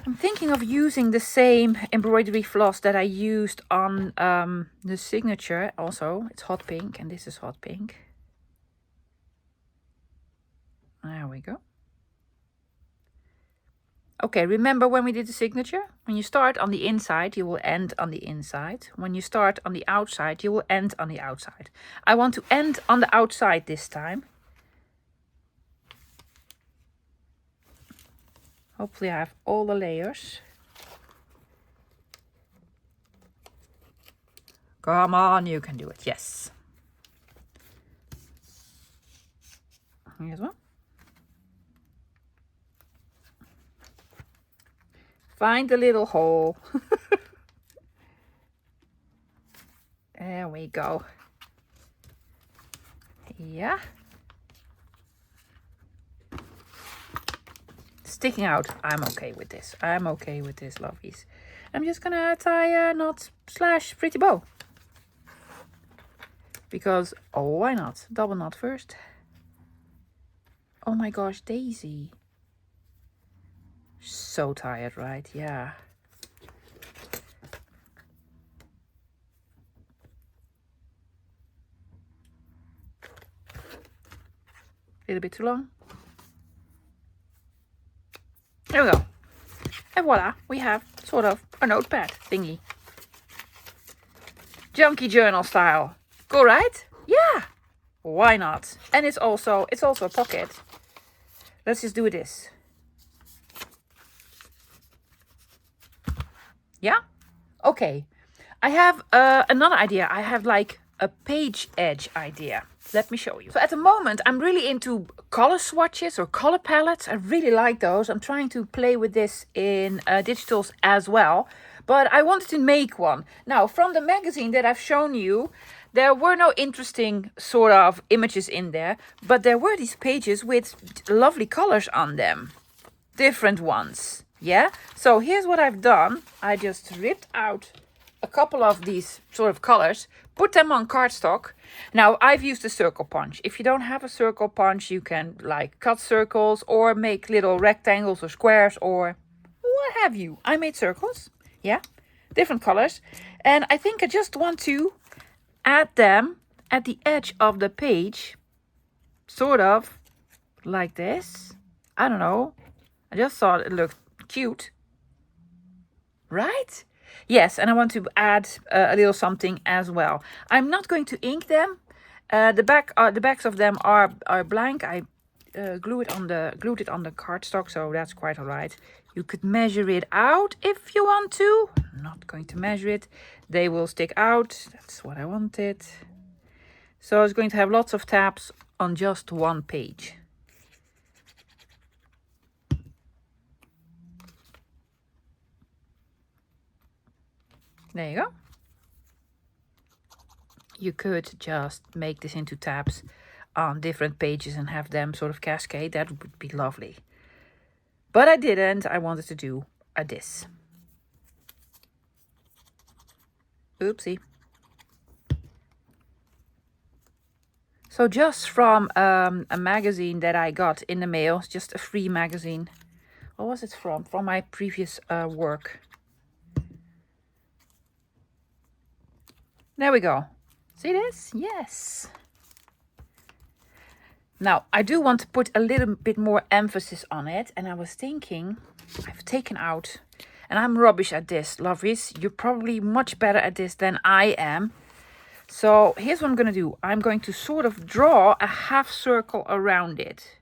I'm thinking of using the same embroidery floss that I used on the signature also. It's hot pink and this is hot pink. There we go. Okay, remember when we did the signature? When you start on the inside, you will end on the inside. When you start on the outside, you will end on the outside. I want to end on the outside this time. Hopefully I have all the layers. Come on, you can do it. Yes. Here's one. Find the little hole. There we go. Yeah. Sticking out. I'm okay with this. I'm okay with this, lovies. I'm just gonna tie a knot / pretty bow. Because, oh, why not? Double knot first. Oh my gosh, Daisy. So tired, right? Yeah. A little bit too long. There we go. And voila, we have sort of a notepad thingy. Junky journal style. Cool, right? Yeah. Why not? And it's also a pocket. Let's just do this. Yeah? Okay. I have another idea. I have like a page edge idea. Let me show you. So at the moment, I'm really into color swatches or color palettes. I really like those. I'm trying to play with this in digitals as well. But I wanted to make one. Now, from the magazine that I've shown you, there were no interesting sort of images in there. But there were these pages with lovely colors on them. Different ones. Yeah? So here's what I've done. I just ripped out a couple of these sort of colors, put them on cardstock. Now I've used a circle punch. If you don't have a circle punch, you can like cut circles or make little rectangles or squares or what have you. I made circles, yeah, different colors. And I think I just want to add them at the edge of the page, sort of like this. I don't know. I just thought it looked cute, right? Yes, and I want to add a little something as well. I'm not going to ink them. The backs of them are blank. I glued it on the cardstock, so that's quite alright. You could measure it out if you want to. I'm not going to measure it. They will stick out. That's what I wanted. So it's going to have lots of tabs on just one page. There you go. You could just make this into tabs on different pages and have them sort of cascade. That would be lovely. But I didn't. I wanted to do this. Oopsie. So just from a magazine that I got in the mail, just a free magazine. What was it from? From my previous work. There we go. See this? Yes. Now, I do want to put a little bit more emphasis on it. And I was thinking, I've taken out, and I'm rubbish at this, lovies. You're probably much better at this than I am. So here's what I'm going to do. I'm going to sort of draw a half circle around it.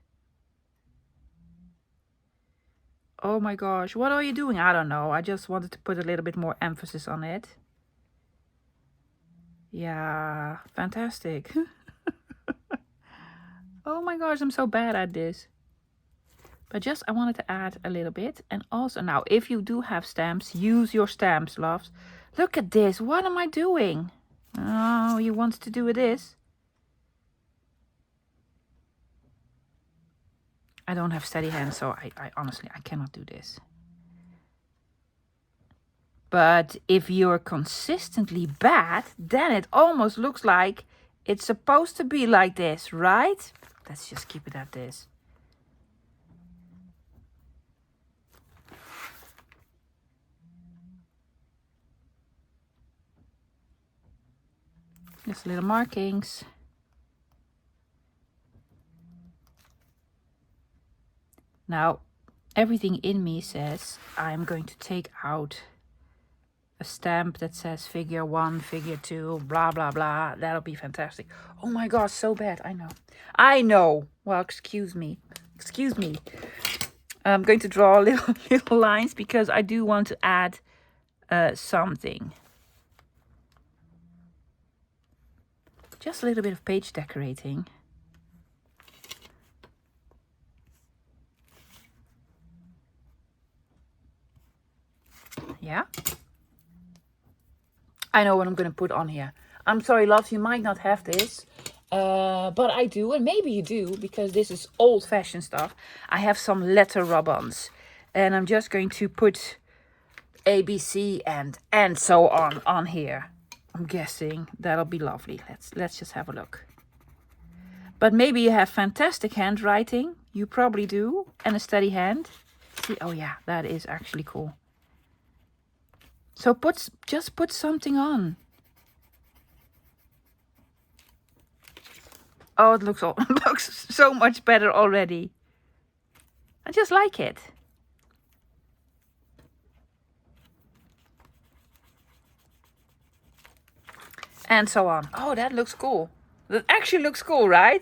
Oh my gosh, what are you doing? I don't know. I just wanted to put a little bit more emphasis on it. Yeah, fantastic. Oh my gosh, I'm so bad at this. But just I wanted to add a little bit. And also now, if you do have stamps, use your stamps, loves. Look at this. What am I doing? Oh, you wanted to do this? I don't have steady hands, so I honestly, I cannot do this. But if you're consistently bad, then it almost looks like it's supposed to be like this, right? Let's just keep it at this. Just little markings. Now, everything in me says I'm going to take out a stamp that says figure 1, figure 2, blah, blah, blah. That'll be fantastic. Oh my gosh, so bad. I know. I know. Well, excuse me. Excuse me. I'm going to draw little lines because I do want to add something. Just a little bit of page decorating. Yeah. I know what I'm going to put on here. I'm sorry, loves, you might not have this. But I do, and maybe you do, because this is old-fashioned stuff. I have some letter rub-ons. And I'm just going to put ABC and so on here. I'm guessing that'll be lovely. Let's just have a look. But maybe you have fantastic handwriting. You probably do. And a steady hand. See, oh yeah, that is actually cool. So just put something on. Oh, it looks so much better already. I just like it. And so on. Oh, that looks cool. That actually looks cool, right?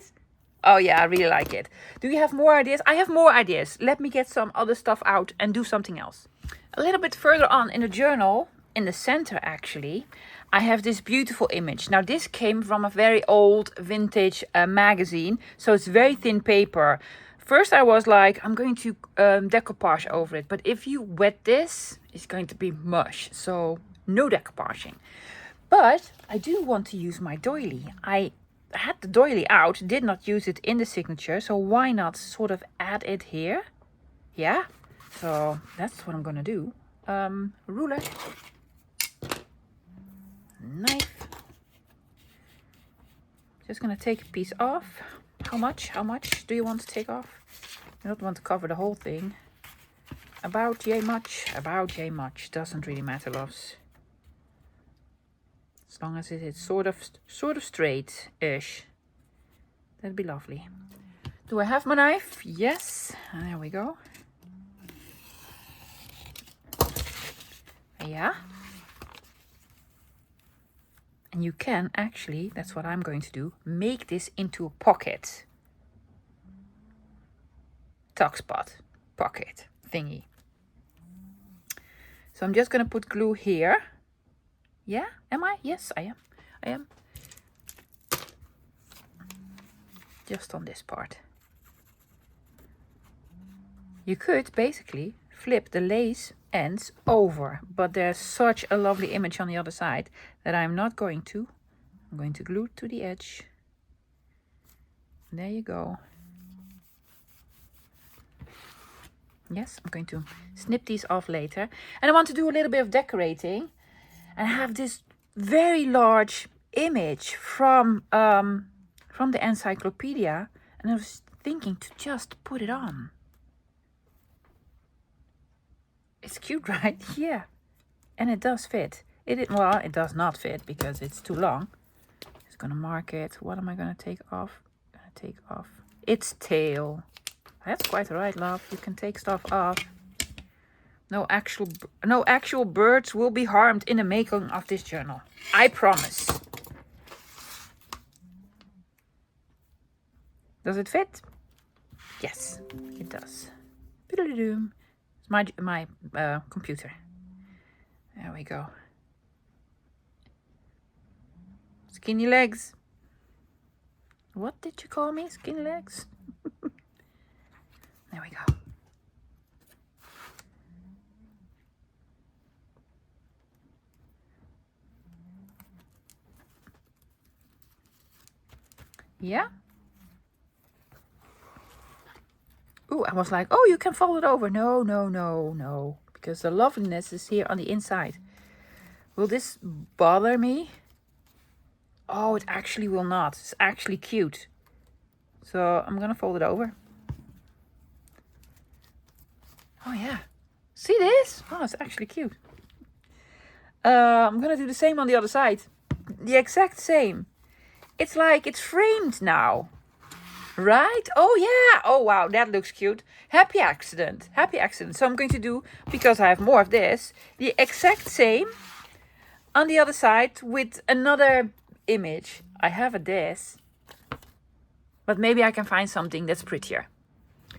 Oh yeah, I really like it. Do you have more ideas? I have more ideas. Let me get some other stuff out and do something else. A little bit further on in the journal, in the center actually, I have this beautiful image. Now this came from a very old vintage magazine, so it's very thin paper. First I was like, I'm going to decoupage over it, but if you wet this, it's going to be mush, so no decoupaging. But I do want to use my doily. I had the doily out, did not use it in the signature, so why not sort of add it here? Yeah, so that's what I'm gonna do. Ruler, knife. Just gonna take a piece off. How much? How much do you want to take off? You don't want to cover the whole thing. About yay much. About yay much. Doesn't really matter, loves. As long as it is sort of straight-ish. That'd be lovely. Do I have my knife? Yes. There we go. Yeah. And you can actually, that's what I'm going to do, make this into a pocket. Tuck spot. Pocket thingy. So I'm just going to put glue here. Yeah, am I? Yes, I am. I am. Just on this part. You could basically flip the lace ends over, but there's such a lovely image on the other side that I'm not going to. I'm going to glue it to the edge. There you go. Yes, I'm going to snip these off later. And I want to do a little bit of decorating. And have this very large image from the encyclopedia, and I was thinking to just put it on. It's cute, right? Yeah, and it does fit. Well, it does not fit because it's too long. Just gonna mark it. What am I gonna take off? Gonna take off its tail. That's quite alright, love. You can take stuff off. No actual birds will be harmed in the making of this journal. I promise. Does it fit? Yes, it does. It's my computer. There we go. Skinny legs. What did you call me? Skinny legs? There we go. Yeah. Ooh, I was like, oh, you can fold it over. No, no, no, no. Because the loveliness is here on the inside. Will this bother me? Oh, it actually will not. It's actually cute. So I'm going to fold it over. Oh, yeah. See this? Oh, it's actually cute. I'm going to do the same on the other side. The exact same. it's like it's framed now. Right? Oh yeah. Oh wow, that looks cute. Happy accident. Happy accident. So I'm going to do, because I have more of this, the exact same on the other side with another image. I have a this, but maybe I can find something that's prettier.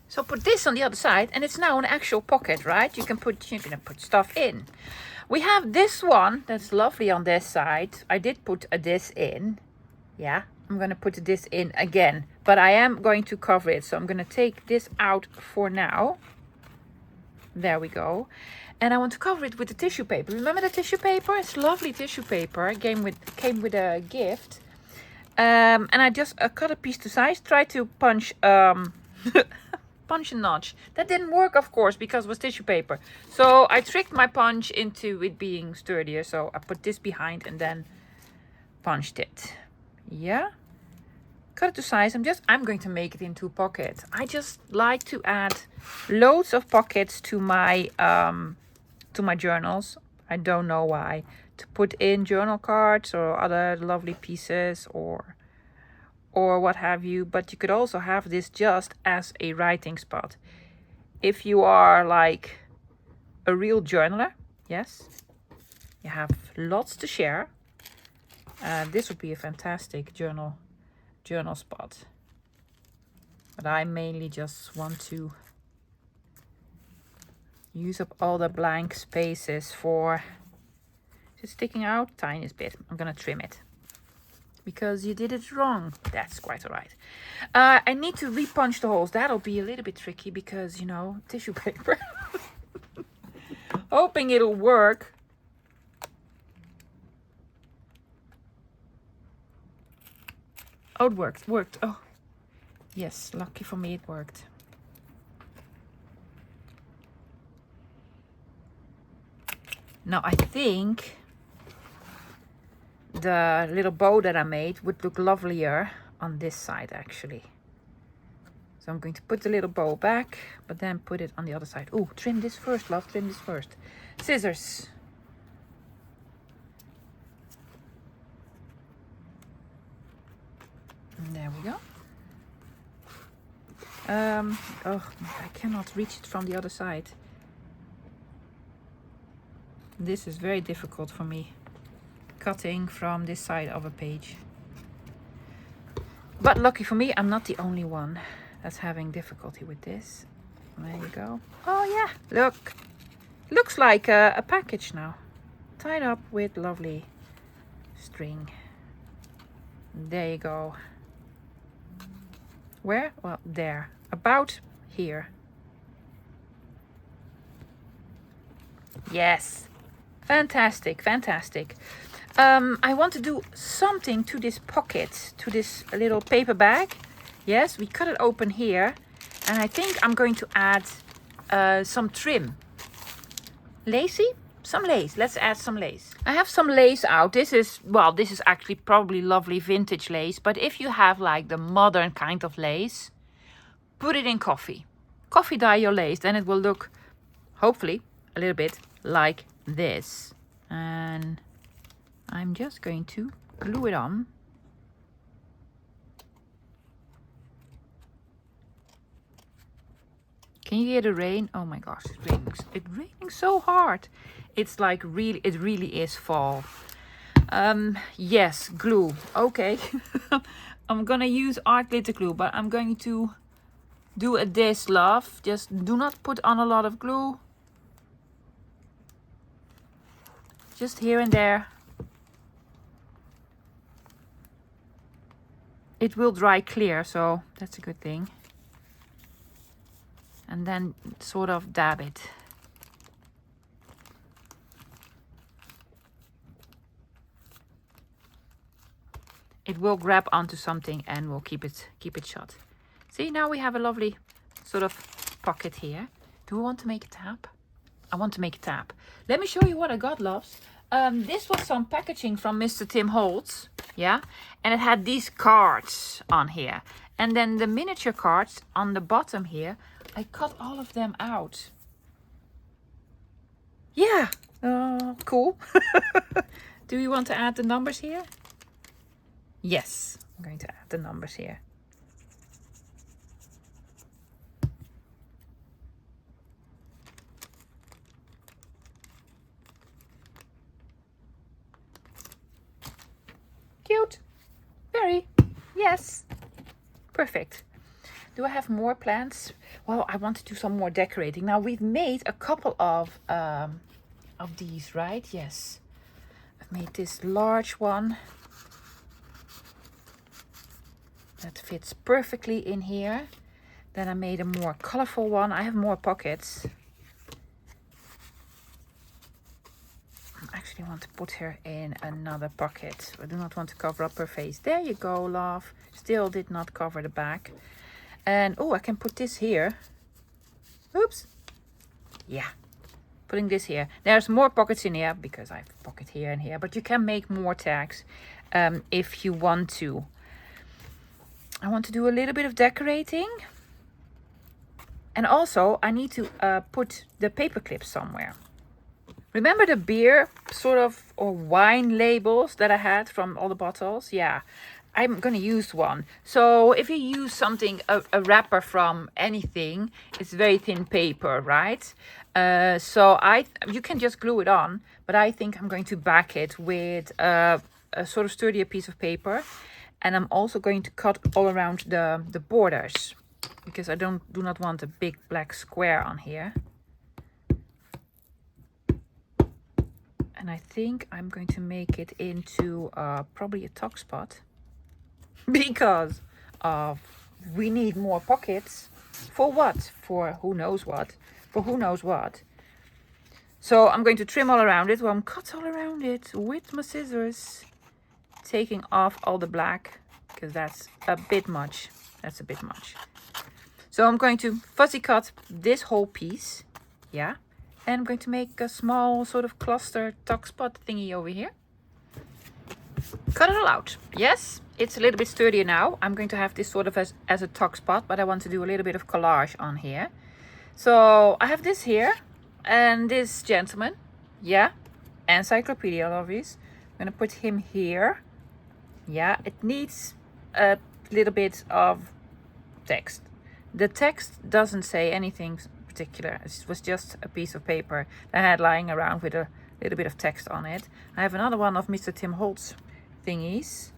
So put this on the other side, and it's now an actual pocket, right? You're gonna put stuff in. We have this one that's lovely on this side. I did put a this in. Yeah, I'm gonna put this in again, but I am going to cover it. So I'm gonna take this out for now. There we go. And I want to cover it with the tissue paper. Remember the tissue paper? It's lovely tissue paper. It came with a gift. And I just cut a piece to size. Tried to punch punch a notch. That didn't work, of course, because it was tissue paper. So I tricked my punch into it being sturdier. So I put this behind and then punched it. Yeah. Cut it to size. I'm going to make it into a pocket. I just like to add loads of pockets to my journals. I don't know why. To put in journal cards or other lovely pieces or what have you. But you could also have this just as a writing spot. If you are like a real journaler, yes, you have lots to share. This would be a fantastic journal spot. But I mainly just want to use up all the blank spaces for just sticking out tiniest bit. I'm gonna trim it because you did it wrong. That's quite all right. I need to repunch the holes. That'll be a little bit tricky because, you know, tissue paper. Hoping it'll work. Oh, it worked. Oh, yes, lucky for me it worked. Now I think the little bow that I made would look lovelier on this side actually. So I'm going to put the little bow back, but then put it on the other side. Oh, trim this first, love, trim this first. Scissors. And there we go. Oh, I cannot reach it from the other side. This is very difficult for me, cutting from this side of a page. But lucky for me, I'm not the only one that's having difficulty with this. There you go. Oh yeah, look. Looks like a package now. Tied up with lovely string. There you go. Where? Well, there. About here. Yes. Fantastic, fantastic. I want to do something to this pocket, to this little paper bag. Yes, we cut it open here. And I think I'm going to add some trim. Lacy? Some lace. Let's add some lace. I have some lace out. This is actually probably lovely vintage lace. But if you have like the modern kind of lace, put it in coffee. Coffee dye your lace. Then it will look, hopefully, a little bit like this. And I'm just going to glue it on. Can you hear the rain? Oh my gosh, it's raining so hard. It's like it really is fall. Yes, glue. Okay. I'm gonna use art glitter glue, but I'm going to do a this, love. Just do not put on a lot of glue. Just here and there. It will dry clear, so that's a good thing. And then sort of dab it. It will grab onto something and we'll keep it shut. See, now we have a lovely sort of pocket here. Do we want to make a tab? I want to make a tab. Let me show you what I got, loves. This was some packaging from Mr. Tim Holtz. Yeah, and it had these cards on here. And then the miniature cards on the bottom here, I cut all of them out. Yeah, cool. Do you want to add the numbers here? Yes, I'm going to add the numbers here. Cute. Very. Yes. Perfect. Do I have more plants? Well, I want to do some more decorating. Now we've made a couple of these, right? Yes. I've made this large one that fits perfectly in here. Then I made a more colorful one. I have more pockets. I actually want to put her in another pocket. I do not want to cover up her face. There you go, love. Still did not cover the back. And oh, I can put this here. Oops. Yeah. Putting this here. There's more pockets in here because I have a pocket here and here. But you can make more tags if you want to. I want to do a little bit of decorating. And also, I need to put the paper clips somewhere. Remember the beer sort of or wine labels that I had from all the bottles? Yeah, I'm gonna use one. So if you use something, a wrapper from anything, it's very thin paper, right? So you can just glue it on, but I think I'm going to back it with a sort of sturdier piece of paper. And I'm also going to cut all around the borders because I do not want a big black square on here. And I think I'm going to make it into probably a tuck spot because we need more pockets. For what? For who knows what? For who knows what? So I'm going to trim all around it. Well, I'm cut all around it with my scissors, taking off all the black because that's a bit much. That's a bit much. So I'm going to fuzzy cut this whole piece. Yeah. And I'm going to make a small sort of cluster tuck spot thingy over here. Cut it all out. Yes, it's a little bit sturdier now. I'm going to have this sort of as a tuck spot, but I want to do a little bit of collage on here. So I have this here and this gentleman. Yeah, encyclopedia obvious. I'm going to put him here. Yeah, it needs a little bit of text. The text doesn't say anything particular. It was just a piece of paper that I had lying around with a little bit of text on it. I have another one of Mr. Tim Holtz thingies.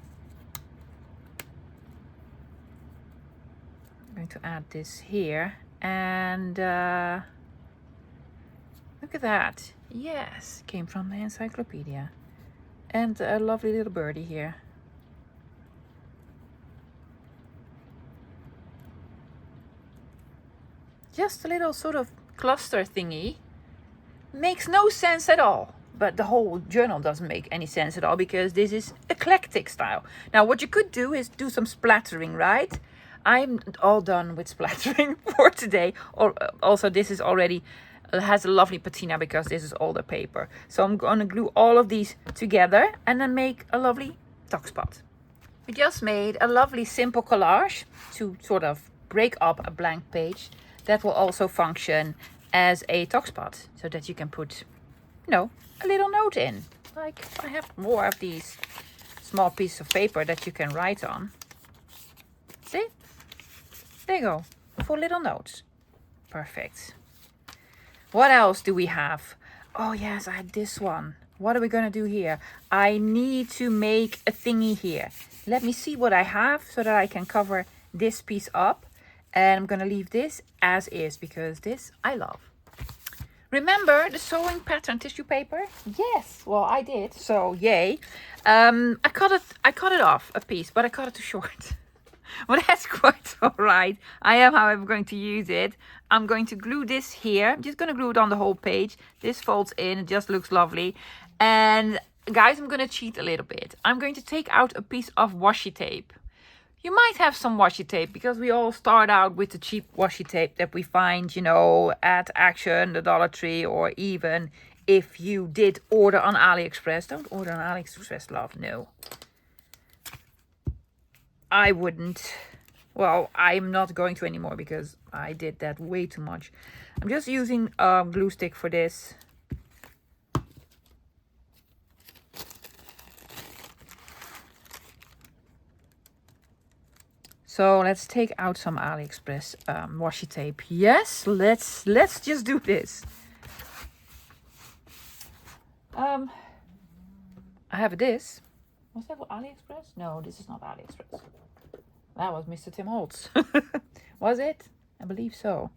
I'm going to add this here and look at that. Yes, came from the encyclopedia. And a lovely little birdie here. Just a little sort of cluster thingy. Makes no sense at all. But the whole journal doesn't make any sense at all because this is eclectic style. Now what you could do is do some splattering, right? I'm all done with splattering for today. Or also this is already has a lovely patina because this is all the paper. So I'm going to glue all of these together and then make a lovely tuck spot. We just made a lovely simple collage to sort of break up a blank page. That will also function as a tuck spot so that you can put, you know, a little note in. Like I have more of these small pieces of paper that you can write on. See? There you go. For little notes. Perfect. What else do we have? Oh yes, I had this one. What are we going to do here? I need to make a thingy here. Let me see what I have so that I can cover this piece up. And I'm going to leave this as is because this I love. Remember the sewing pattern tissue paper? Yes, well I did, so yay. I cut it off a piece, but I cut it too short. Well, that's quite all right. I am, however, going to use it. I'm going to glue this here. I'm just going to glue it on the whole page. This folds in, it just looks lovely. And guys, I'm going to cheat a little bit. I'm going to take out a piece of washi tape. You might have some washi tape because we all start out with the cheap washi tape that we find, you know, at Action, the Dollar Tree, or even if you did order on AliExpress. Don't order on AliExpress, love, no. I wouldn't. Well, I'm not going to anymore because I did that way too much. I'm just using a glue stick for this. So let's take out some AliExpress washi tape. Yes, let's just do this. I have this. Was that AliExpress? No, this is not AliExpress. That was Mr. Tim Holtz. Was it? I believe so.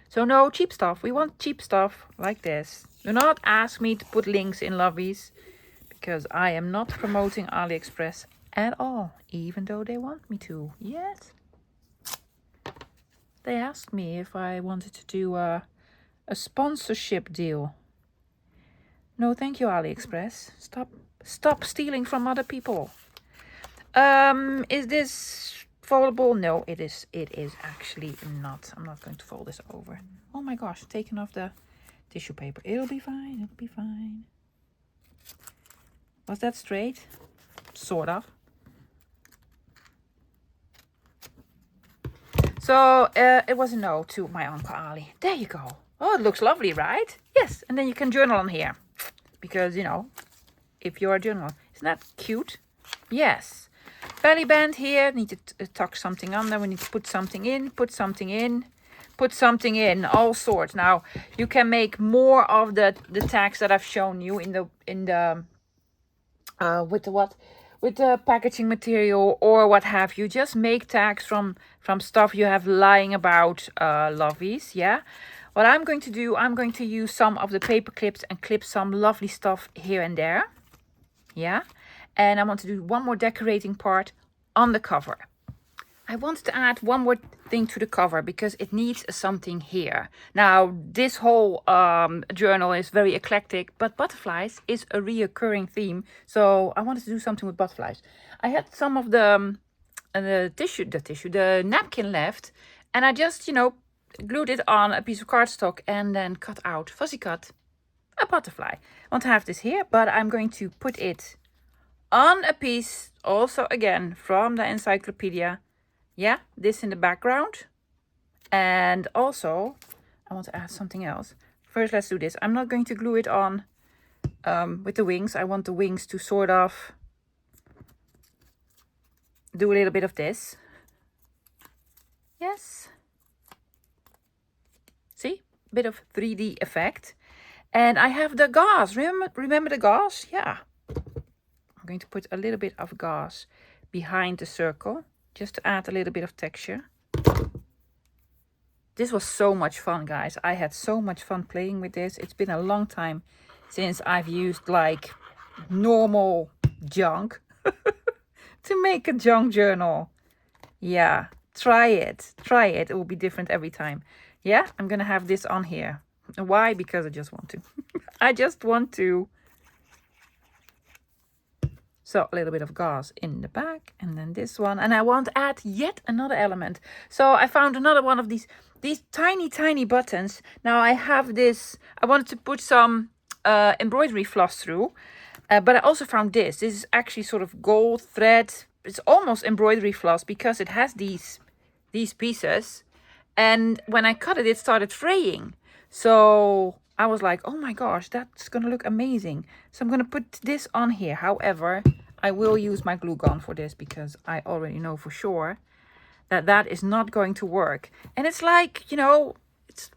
So no cheap stuff. We want cheap stuff like this. Do not ask me to put links in lovies, because I am not promoting AliExpress at all, even though they want me to. Yes. They asked me if I wanted to do a sponsorship deal. No, thank you, AliExpress. Stop stealing from other people. Is this foldable? No, it is actually not. I'm not going to fold this over. Oh my gosh, taking off the tissue paper. It'll be fine. It'll be fine. Was that straight? Sort of. So it was a no to my Uncle Ali. There you go. Oh, it looks lovely, right? Yes, and then you can journal on here. Because, you know, if you're a journaler. Isn't that cute? Yes. Belly band here. Need to tuck something under. We need to put something in. Put something in. Put something in. All sorts. Now, you can make more of the tags that I've shown you in the with the packaging material or what have you. Just make tags from stuff you have lying about, lovies. Yeah. What I'm going to do, I'm going to use some of the paper clips and clip some lovely stuff here and there. Yeah. And I want to do one more decorating part on the cover. I want to add one more thing to the cover because it needs something here. Now, this whole journal is very eclectic, but butterflies is a reoccurring theme. So I wanted to do something with butterflies. I had some of the napkin left, and I just, you know, glued it on a piece of cardstock and then cut out, fussy cut, a butterfly. I want to have this here, but I'm going to put it on a piece, also again from the encyclopedia. Yeah, this in the background. And also, I want to add something else. First, let's do this. I'm not going to glue it on with the wings. I want the wings to sort of do a little bit of this. Yes. See? Bit of 3D effect. And I have the gauze. Remember the gauze? Yeah. I'm going to put a little bit of gauze behind the circle, just to add a little bit of texture. This was so much fun, guys. I had so much fun playing with this. It's been a long time since I've used like normal junk to make a junk journal. Yeah, try it. Try it. It will be different every time. Yeah, I'm going to have this on here. Why? Because I just want to. I just want to. So a little bit of gauze in the back, and then this one. And I want to add yet another element. So I found another one of these tiny buttons. Now I have this, I wanted to put some embroidery floss through. But I also found this. This is actually sort of gold thread. It's almost embroidery floss because it has these pieces. And when I cut it, it started fraying. So I was like, oh my gosh, that's going to look amazing. So I'm going to put this on here. However, I will use my glue gun for this because I already know for sure that is not going to work. And it's like, you know, it's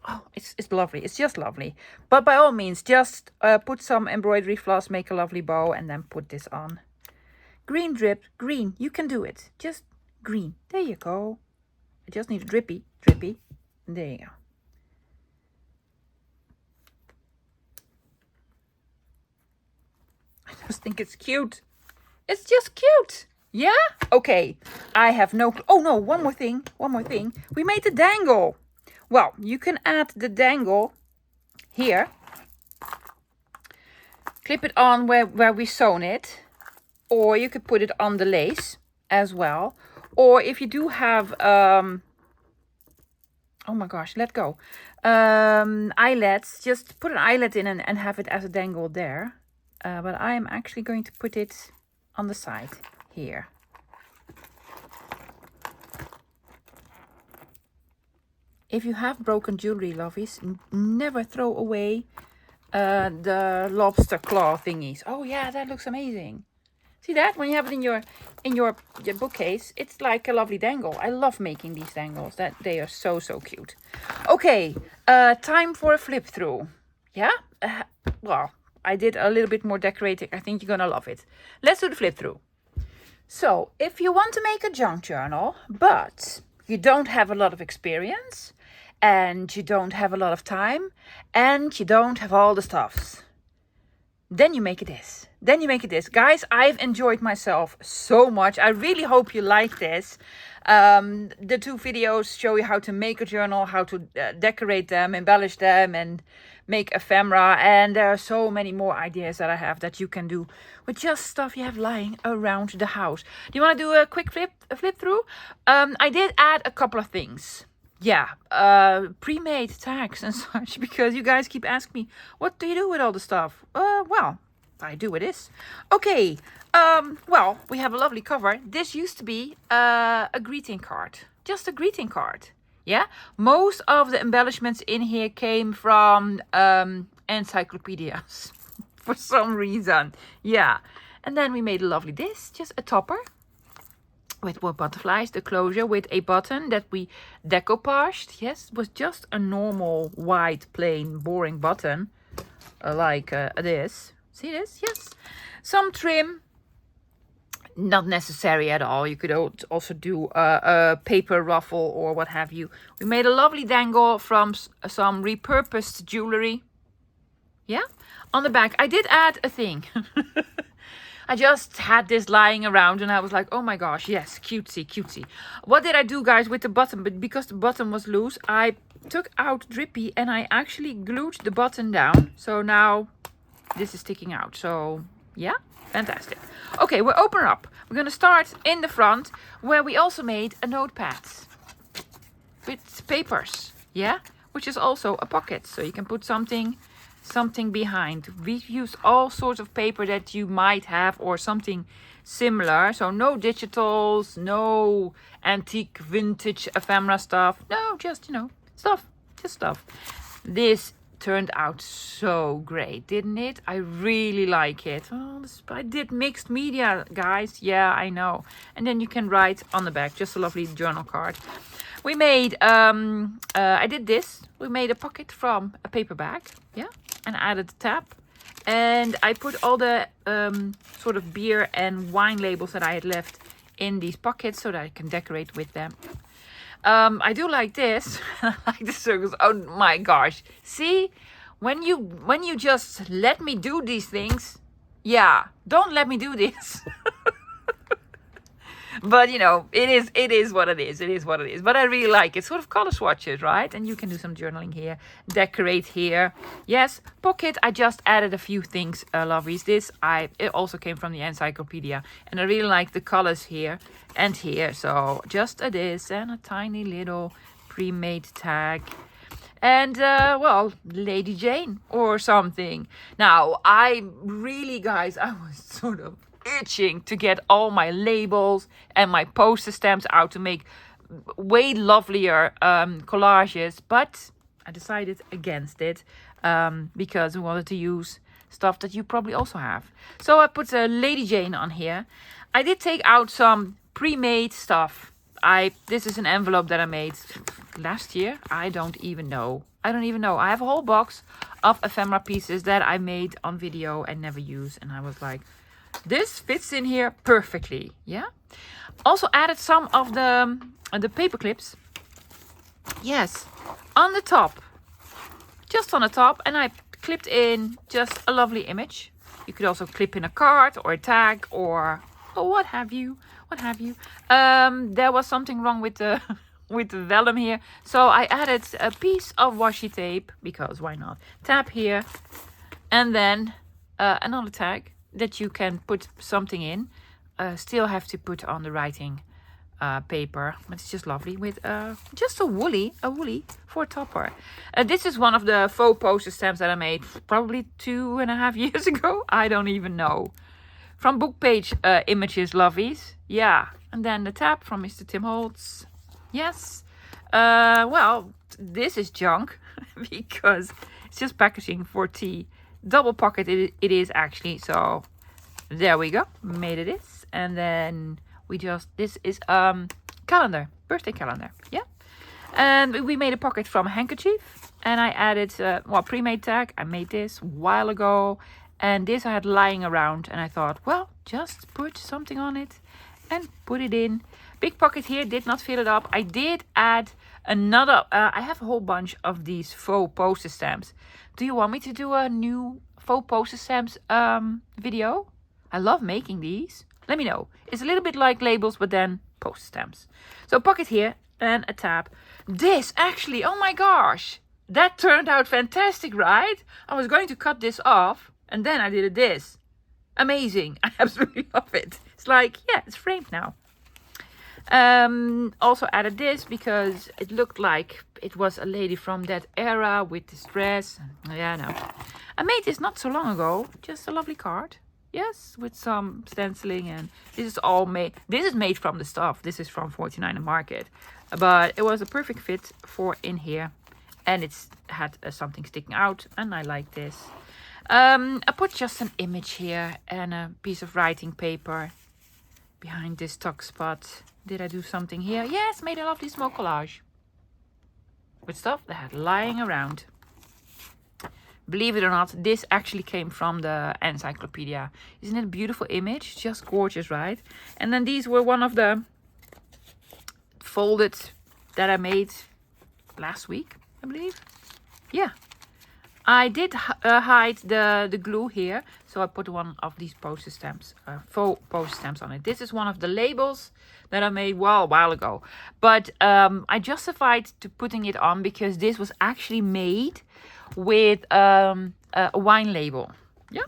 lovely. It's just lovely. But by all means, just put some embroidery floss, make a lovely bow, and then put this on. Green drip, green. You can do it. Just green. There you go. I just need a drippy. There you go. I just think it's cute. It's just cute. Yeah? Okay. I have no... Oh, no. One more thing. We made the dangle. Well, you can add the dangle here. Clip it on where we sewn it. Or you could put it on the lace as well. Or if you do have... oh my gosh, let go. Eyelets. Just put an eyelet in and have it as a dangle there. But I'm actually going to put it on the side here. If you have broken jewelry, lovies, never throw away the lobster claw thingies. Oh yeah, that looks amazing. See that? When you have it in your bookcase, it's like a lovely dangle. I love making these dangles. That they are so cute. Okay, time for a flip through. Yeah? Well, I did a little bit more decorating. I think you're gonna love it. Let's do the flip through. So, if you want to make a junk journal, but you don't have a lot of experience, and you don't have a lot of time, and you don't have all the stuffs, then you make it this. Then you make it this. Guys, I've enjoyed myself so much. I really hope you like this. The 2 videos show you how to make a journal, how to decorate them, embellish them, and make ephemera. And there are so many more ideas that I have that you can do with just stuff you have lying around the house. Do you want to do a quick flip through? I did add a couple of things. Yeah, pre-made tags and such, because you guys keep asking me, what do you do with all the stuff? Well, I do with this. Okay, well, we have a lovely cover. This used to be a greeting card, just a greeting card. Yeah, most of the embellishments in here came from encyclopedias for some reason. Yeah, and then we made a lovely this, just a topper with more butterflies, the closure with a button that we decoupaged. Yes, it was just a normal white, plain, boring button, like this. See this? Yes. Some trim, not necessary at all. You could also do a paper ruffle or what have you. We made a lovely dangle from some repurposed jewelry. Yeah. On the back, I did add a thing. I just had this lying around and I was like, oh my gosh, yes, cutesy. What did I do, guys, with the button? But because the button was loose, I took out Drippy and I actually glued the button down. So now this is sticking out. So yeah, fantastic. Okay, we'll open up. We're going to start in the front where we also made a notepad with papers. Yeah, which is also a pocket. So you can put something behind. We've used all sorts of paper that you might have or something similar. So no digitals, no antique vintage ephemera stuff. No, just, stuff. This turned out so great, didn't it? I really like it. Oh, I did mixed media, guys. Yeah, I know. And then you can write on the back, just a lovely journal card. We made, I did this. We made a pocket from a paper bag. Yeah. And added the tab. And I put all the sort of beer and wine labels that I had left in these pockets so that I can decorate with them. I do like this. I like the circles. Oh my gosh. See? When you just let me do these things. Yeah. Don't let me do this. But, it is what it is. It is what it is. But I really like it. Sort of color swatches, right? And you can do some journaling here. Decorate here. Yes. Pocket. I just added a few things, lovelies. It also came from the encyclopedia. And I really like the colors here and here. So just a this and a tiny little pre-made tag. And, well, Lady Jane or something. Now, I was sort of itching to get all my labels and my poster stamps out to make way lovelier collages, but I decided against it because we wanted to use stuff that you probably also have. So I put a Lady Jane on here. I did take out some pre-made stuff. This is an envelope that I made last year. I don't even know. I have a whole box of ephemera pieces that I made on video and never use, and I was like, this fits in here perfectly. Yeah. Also added some of the paper clips. Yes. On the top. Just on the top. And I clipped in just a lovely image. You could also clip in a card or a tag or what have you. There was something wrong with the with the vellum here. So I added a piece of washi tape because why not? Tab here. And then another tag that you can put something in. Still have to put on the writing paper, but it's just lovely with just a woolly for a topper. This is one of the faux poster stamps that I made probably 2.5 years ago. I don't even know. From book page images, lovelies. Yeah, and then the tab from Mr. Tim Holtz. Yes. Well, this is junk because it's just packaging for tea. Double pocket it is actually, so There we go. Made it this. And then we just, this is calendar, birthday calendar. Yeah. And we made a pocket from a handkerchief. And I added, pre-made tag. I made this a while ago. And this I had lying around. And I thought, well, just put something on it and put it in. Big pocket here, did not fill it up. I did add another, I have a whole bunch of these faux poster stamps. Do you want me to do a new faux poster stamps video? I love making these. Let me know. It's a little bit like labels, but then poster stamps. So pocket here and a tab. This actually, oh my gosh. That turned out fantastic, right? I was going to cut this off and then I did this. Amazing. I absolutely love it. It's like, yeah, it's framed now. Also added this because it looked like it was a lady from that era with this dress. Yeah, no. I made this not so long ago. Just a lovely card. Yes, with some stenciling, and this is all made. This is made from the stuff. This is from 49 and Market. But it was a perfect fit for in here. And it's had something sticking out, and I like this. I put just an image here and a piece of writing paper behind this tuck spot. Did I do something here? Yes, made a lovely small collage with stuff that had lying around. Believe it or not, this actually came from the encyclopedia. Isn't it a beautiful image? Just gorgeous, right? And then these were one of the folded that I made last week, I believe. Yeah. I did hide the glue here, so I put one of these poster stamps, faux poster stamps on it. This is one of the labels that I made a while ago. But I justified to putting it on because this was actually made with a wine label. Yeah.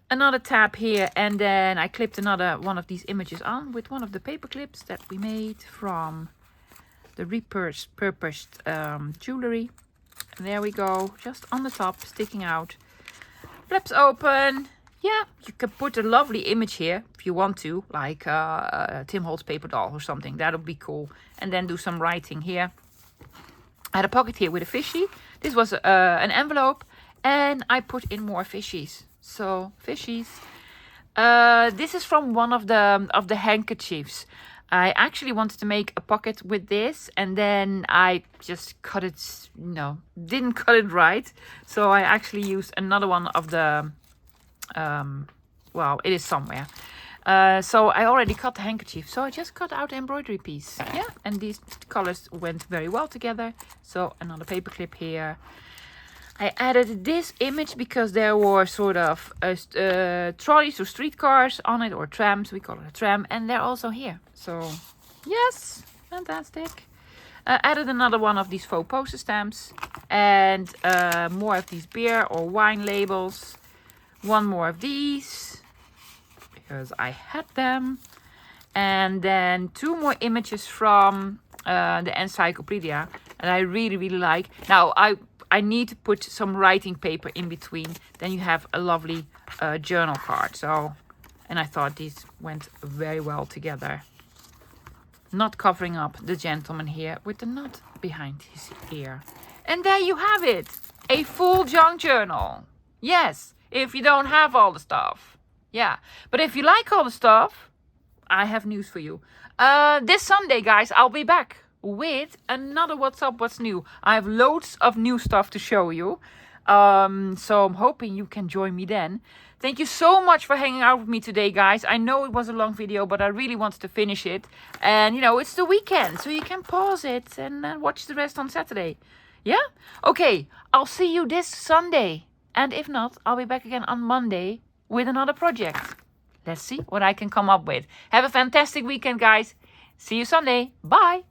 Another tab here, and then I clipped another one of these images on with one of the paper clips that we made from the repurposed jewelry. And there we go, just on the top, sticking out. Flips open. Yeah, you can put a lovely image here if you want to, like Tim Holtz paper doll or something. That would be cool. And then do some writing here. I had a pocket here with a fishy. This was an envelope, and I put in more fishies. So fishies. This is from one of the handkerchiefs. I actually wanted to make a pocket with this, and then I just cut it, didn't cut it right. So I actually used another one of the, it is somewhere. So I already cut the handkerchief, so I just cut out the embroidery piece. Yeah, and these colors went very well together. So another paper clip here. I added this image because there were sort of trolleys or streetcars on it, or trams, we call it a tram, and they're also here. So, yes, fantastic. Added another one of these faux poster stamps, and more of these beer or wine labels. One more of these, because I had them. And then two more images from the encyclopedia, and I really, really like. Now, I need to put some writing paper in between. Then you have a lovely journal card. So, and I thought these went very well together. Not covering up the gentleman here with the knot behind his ear. And there you have it. A full junk journal. Yes, if you don't have all the stuff. Yeah, but if you like all the stuff, I have news for you. This Sunday, guys, I'll be back with another What's Up, What's New. I have loads of new stuff to show you. So I'm hoping you can join me then. Thank you so much for hanging out with me today, guys. I know it was a long video, but I really wanted to finish it. And, it's the weekend, so you can pause it and watch the rest on Saturday. Yeah? Okay, I'll see you this Sunday. And if not, I'll be back again on Monday with another project. Let's see what I can come up with. Have a fantastic weekend, guys. See you Sunday. Bye.